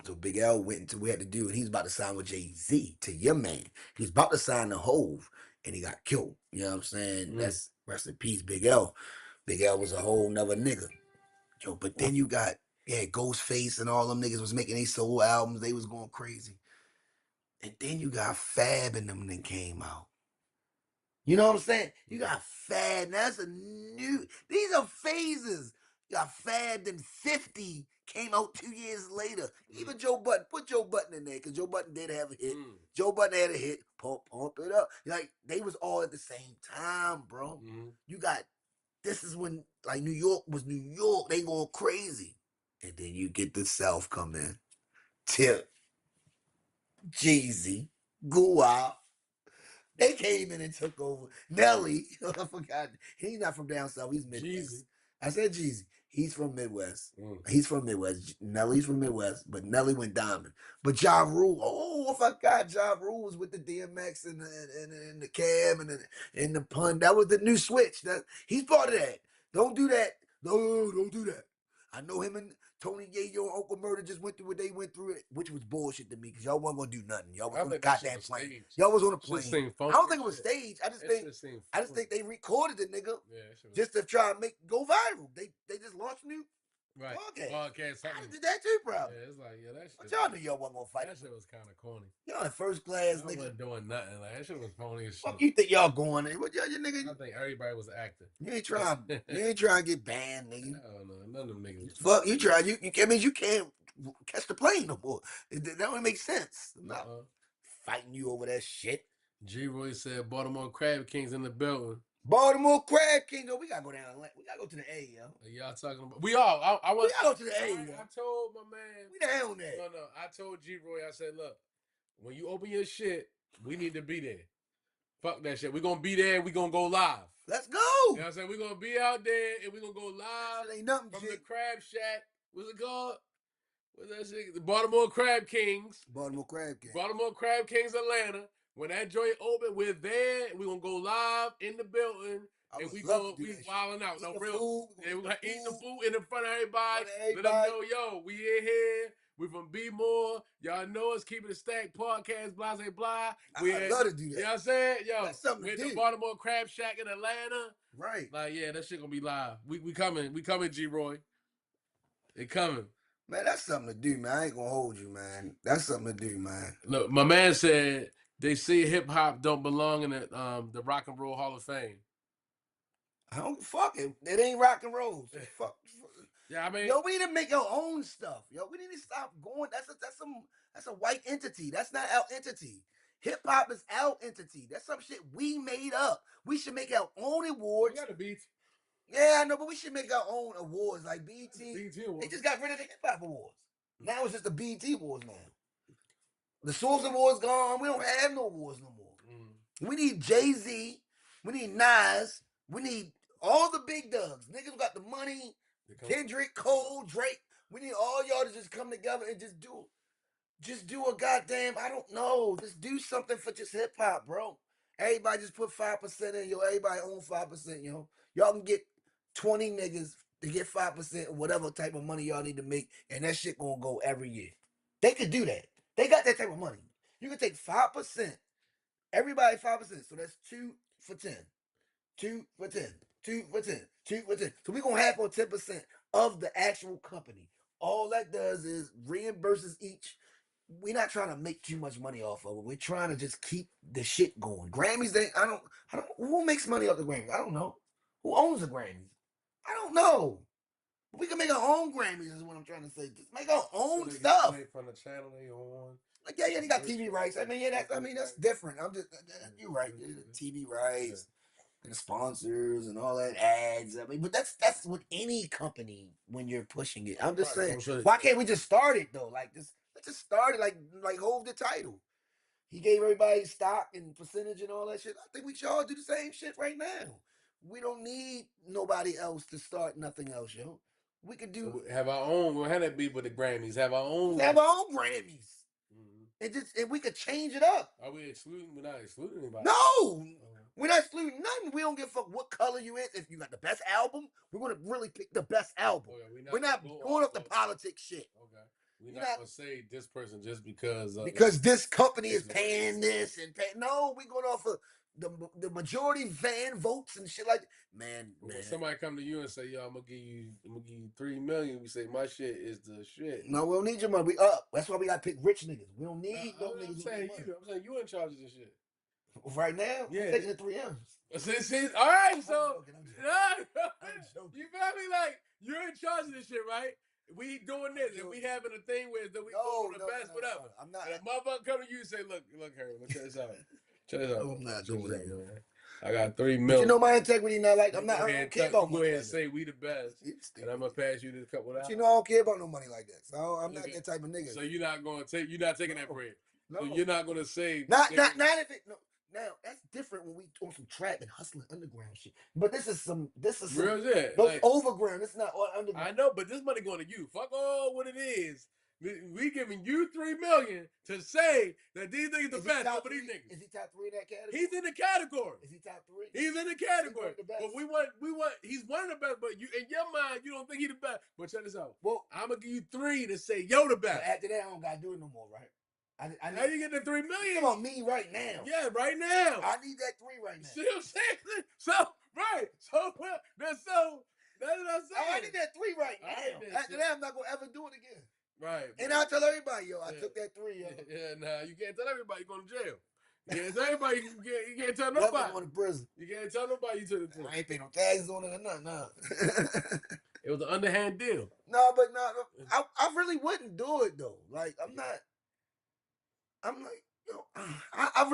So Big L went into what we had to do, and he's about to sign with Jay-Z, to your man. He was about to sign the Hove, and he got killed. You know what I'm saying? That's rest in peace, Big L. Big L was a whole nother nigga. Yo, but then you got, Ghostface and all them niggas was making these solo albums. They was going crazy. And then you got Fab and them that came out. You know what I'm saying? You got Fab. That's these are phases. You got Fab, then 50 came out 2 years later. Even Joe Budden. Put Joe Budden in there because Joe Budden did have a hit. Joe Budden had a hit. Pump it up. Like, they was all at the same time, bro. You got, this is when, like, New York was New York. They going crazy. And then you get the South come in. Tip. Jeezy. Guap. They came in and took over. Nelly, I forgot. He's not from down south. He's Midwest. Jeezy. I said Jeezy. He's from Midwest. He's from Midwest. Nelly's from Midwest, but Nelly went diamond. But Ja Rule, I forgot Ja Rule was with the DMX and the Cam and the Pun. That was the new switch. He's part of that. Don't do that. No, don't do that. I know him and Tony Yayo and Uncle Murder just went through what they went through, which was bullshit to me because y'all wasn't gonna do nothing. Y'all was I on the think that shit goddamn was plane. staged. Y'all was on a Shit plane. seemed I funky don't as think it was shit. staged. I just That think shit seemed I just funky. think they recorded the nigga Yeah, that shit was just to try and go viral. They just launched a new right. podcast. I Something. did that too, probably. Yeah, it's like, yeah, that shit. But y'all knew y'all wasn't gonna fight. That shit was kind of corny. Y'all in first class, I nigga. wasn't doing nothing. Like that shit was phony as shit. Fuck you think y'all going there? What y'all, nigga? I think everybody was acting. You ain't trying. You ain't trying to get banned, nigga. I don't know. None of them niggas. Fuck you try. You mean you can't catch the plane no more. That don't make sense. I'm not fighting you over that shit. G Roy said Baltimore Crab Kings in the building. Baltimore Crab King, yo, we gotta go down. We gotta go to the A, yo. Y'all talking about? We all. I We gotta go to the A, yo. I told my man. We down there. No. I told G Roy. I said, look, when you open your shit, we need to be there. Fuck that shit. We gonna be there. We gonna go live. Let's go. You know what I'm saying? We gonna be out there and we gonna go live ain't nothing, from shit. the Crab Shack. What's it called? What's that shit? The Baltimore Crab Kings. Baltimore Crab Kings. Baltimore Crab Kings, Atlanta. When that joint open, we're there. We gonna go live in the building. And we wilding out. No real. Yeah, we gonna eat the food in front of everybody. Let them know, yo, we in here. We from B More. Y'all know us. Keeping it stacked. Podcast. Blah blah blah. I love to do that. You know what I'm saying? Yo, that's something we're to at do. the Baltimore Crab Shack in Atlanta. Right. Like, yeah, that shit gonna be live. We coming. We coming, G Roy. It coming. Man, that's something to do, man. I ain't gonna hold you, man. That's something to do, man. Look, my man said they say hip hop don't belong in the Rock and Roll Hall of Fame. I don't fuck it. It ain't rock and roll. So fuck. Yeah, I mean, yo, we need to make our own stuff. Yo, we need to stop going. That's a white entity. That's not our entity. Hip hop is our entity. That's some shit we made up. We should make our own awards. We got a beat. Yeah, I know, but we should make our own awards like BET. Awards. They just got rid of the hip hop awards. Now it's just the BET awards now. The Source Awards gone. We don't have no awards no more. We need Jay-Z. We need Nas. We need all the big dogs. Niggas got the money. Kendrick, Cole, Drake. We need all y'all to just come together and just do a goddamn, I don't know. Just do something for just hip hop, bro. Everybody just put 5% in, yo. Everybody own 5%, yo. Y'all can get 20 niggas to get 5% of whatever type of money y'all need to make, and that shit gonna go every year. They could do that. They got that type of money. You can take 5%. Everybody 5%. So that's 2 for 10. 2 for 10. 2 for 10. 2 for 10. So we're gonna have on 10% of the actual company. All that does is reimburses each. We're not trying to make too much money off of it. We're trying to just keep the shit going. Grammys, I don't who makes money off the Grammys? I don't know. Who owns the Grammys? I don't know. We can make our own Grammys is what I'm trying to say. Just make our own stuff. From the channel they on. Like, yeah, they got TV rights. I mean, that's different. I'm just you're right. TV rights and the sponsors and all that ads. I mean, but that's with any company when you're pushing it. I'm just saying, why can't we just start it though? Like this, let's just start it like hold the title. He gave everybody stock and percentage and all that shit. I think we should all do the same shit right now. We don't need nobody else to start nothing else, yo. We could do have our own. We'll have that be with the Grammys. Have our own. Have our own Grammys. And we could change it up. Are we excluding? We're not excluding anybody. No, we're not excluding nothing. We don't give a fuck what color you in. If you got the best album, we're gonna really pick the best album. We're not going off the politics shit. Okay. We're not gonna say this person just because this company is paying this and paying. No, we're going off of the majority fan votes and shit like that. Man. When somebody come to you and say, "Yo, I'm gonna give you $3 million," we say, "My shit is the shit." No, we don't need your money. We up. That's why we gotta pick rich niggas. We don't need no niggas. I'm saying you in charge of this shit. Right now, yeah. I'm taking the 3 M's. See, all right, so you feel me? Like you're in charge of this shit, right? We doing this, and we having a thing where we go for the best, whatever. I'm not. And a motherfucker come to you and say, "Look, Harry, let's check this out. Check this out." I'm not doing that, man. I got $3 million. But you know my integrity not like I don't care about money. Go ahead and say we the best, and I'm gonna pass you this couple dollars. You know I don't care about no money like that. So I'm not that type of nigga. So you're not taking that bread. No. So you're not gonna say not if it. No. Now that's different when we on some trap and hustling underground shit. But this is some real shit. Those overground. It's not all underground. I know, but this money going to you. Fuck all what it is. We giving you $3 million to say that these niggas the best over these niggas. Is he top 3 in that category? He's in the category. Is he top 3? He's in the category. But we want. He's one of the best. But you, in your mind, you don't think he's the best. But check this out. Well, I'm gonna give you 3 to say yo the best. But after that, I don't gotta do it no more, right? How you get the $3 million? Come on, me right now. Yeah, right now. I need that 3 right now. See what I'm saying? So right. So that's what I'm saying. I need that 3 right now. After that, I'm not gonna ever do it again. Right. And I tell everybody, yo, I took that 3, yo. Yeah, nah, you can't tell everybody you're going to jail. You can't tell everybody. You can't tell nobody. Going to prison. You can't tell nobody you took the 3. I ain't paying no taxes on it or nothing. No. It was an underhand deal. No, but I really wouldn't do it though. Like I'm like, yo, I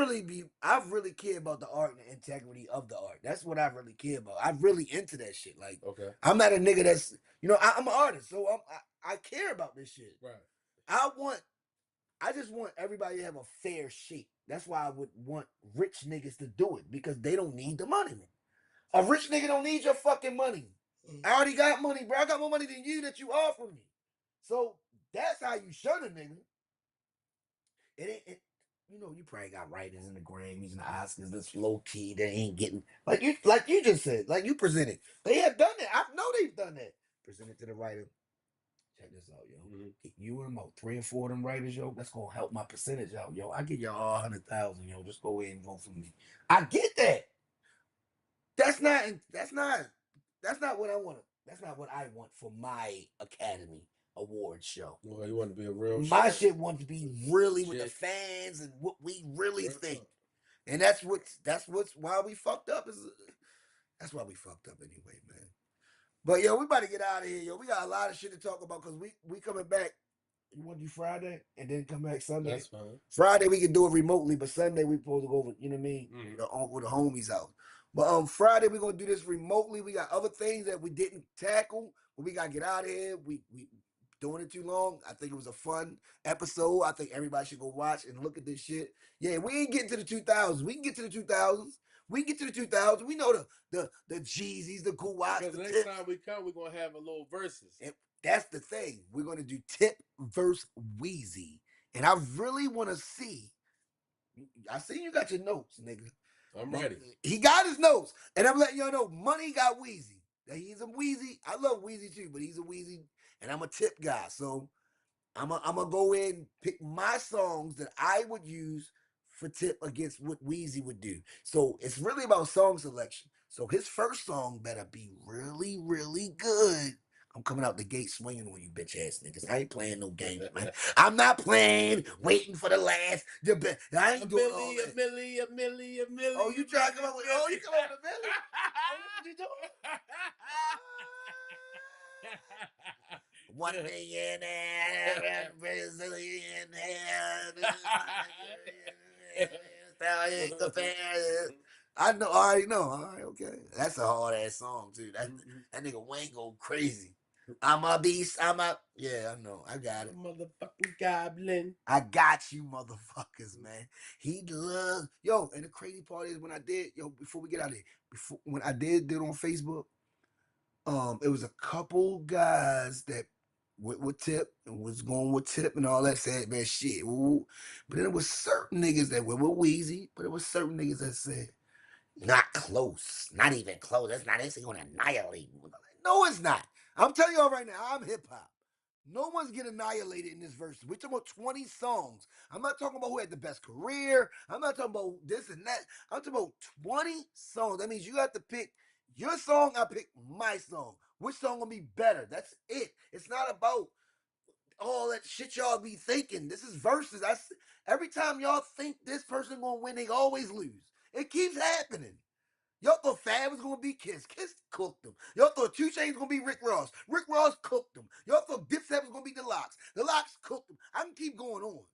really care about the art and the integrity of the art. That's what I really care about. I'm really into that shit. Like, okay, I'm not a nigga that's, I'm an artist, so I care about this shit. Right. I just want everybody to have a fair shake. That's why I would want rich niggas to do it, because they don't need the money. A rich nigga don't need your fucking money. I already got money, bro. I got more money than you that you offer me. So that's how you shun a nigga. You probably got writers in the Grammys and the Oscars that's low key. They ain't getting like you just said, like you presented. They have done that. I know they've done that. Presented to the writer. Check this out, yo. Mm-hmm. Get you and about 3 or 4 of them writers, yo. That's gonna help my percentage out, yo. I get y'all all 100,000, yo. Just go ahead and vote for me. I get that. That's not what I want. That's not what I want for my Academy Award show. Well, you want to be a real my show. Shit wants to be really with the fans and what we really think. And that's what's why we fucked up. That's why we fucked up anyway, man. But yo, we about to get out of here, yo. We got a lot of shit to talk about because we coming back. You want to do Friday and then come back Sunday? That's fine. Friday we can do it remotely, but Sunday we supposed to go over, you know what I mean? Mm-hmm. With the homies out. But Friday we're gonna do this remotely. We got other things that we didn't tackle, but we gotta get out of here. We doing it too long. I think it was a fun episode. I think everybody should go watch and look at this shit. Yeah, we ain't getting to the 2000s. We can get to the 2000s. We get to the 2000s. We know the Jeezys, the Guwats. Because the next time we come, we're gonna have a little versus. And that's the thing. We're gonna do Tip versus Weezy, and I really want to see. I see you got your notes, nigga. I'm ready. He got his notes, and I'm letting y'all know. Money got Weezy. He's a Weezy. I love Weezy too, but he's a Weezy, and I'm a Tip guy. So I'm gonna go in and pick my songs that I would use for Tip against what Weezy would do. So it's really about song selection. So his first song better be really, really good. I'm coming out the gate swinging on you bitch ass niggas. I ain't playing no games, man. I'm not playing, waiting for the last. I ain't doing all that. A milli. Oh, you trying to come up with? Oh, you come up with a milli? Oh, what you doing? 1 million. I know. I already know. All right, okay. That's a hard ass song too. That nigga Wayne go crazy. I'm a beast. Yeah, I know. I got it. Motherfucking goblin. I got you, motherfuckers, man. He loves and the crazy part is when I did, before we get out of here, when I did it on Facebook, it was a couple guys that went with Tip and was going with Tip and all that, said, man, shit. Ooh. But then there was certain niggas that went with Weezy, but there was certain niggas that said, not close. Not even close. That's not it's gonna annihilate. No, it's not. I'm telling y'all right now, I'm hip hop. No one's getting annihilated in this verse. We're talking about 20 songs. I'm not talking about who had the best career. I'm not talking about this and that. I'm talking about 20 songs. That means you have to pick your song. I pick my song. Which song gonna be better? That's it. It's not about all that shit y'all be thinking. This is verses. Every time y'all think this person gonna win, they always lose. It keeps happening. Y'all thought Fab was gonna be Kiss. Kiss cooked them. Y'all thought 2 Chainz was gonna be Rick Ross. Rick Ross cooked them. Y'all thought Dipset was gonna be The Lox. The Lox cooked them. I can keep going on.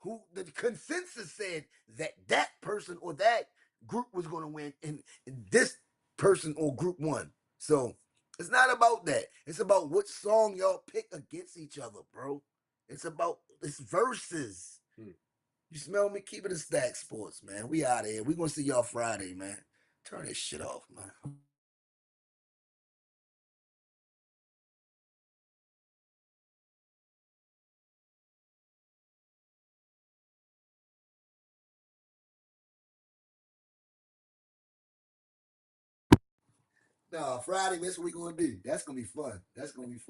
Who the consensus said that person or that group was gonna win, and this person or group won. So it's not about that. It's about what song y'all pick against each other, bro. It's verses. You smell me? Keep it in Stack Sports, man. We out of here. We gonna see y'all Friday, man. Turn this shit off, man. No, Friday, that's what we gonna do. That's gonna be fun. That's gonna be fun.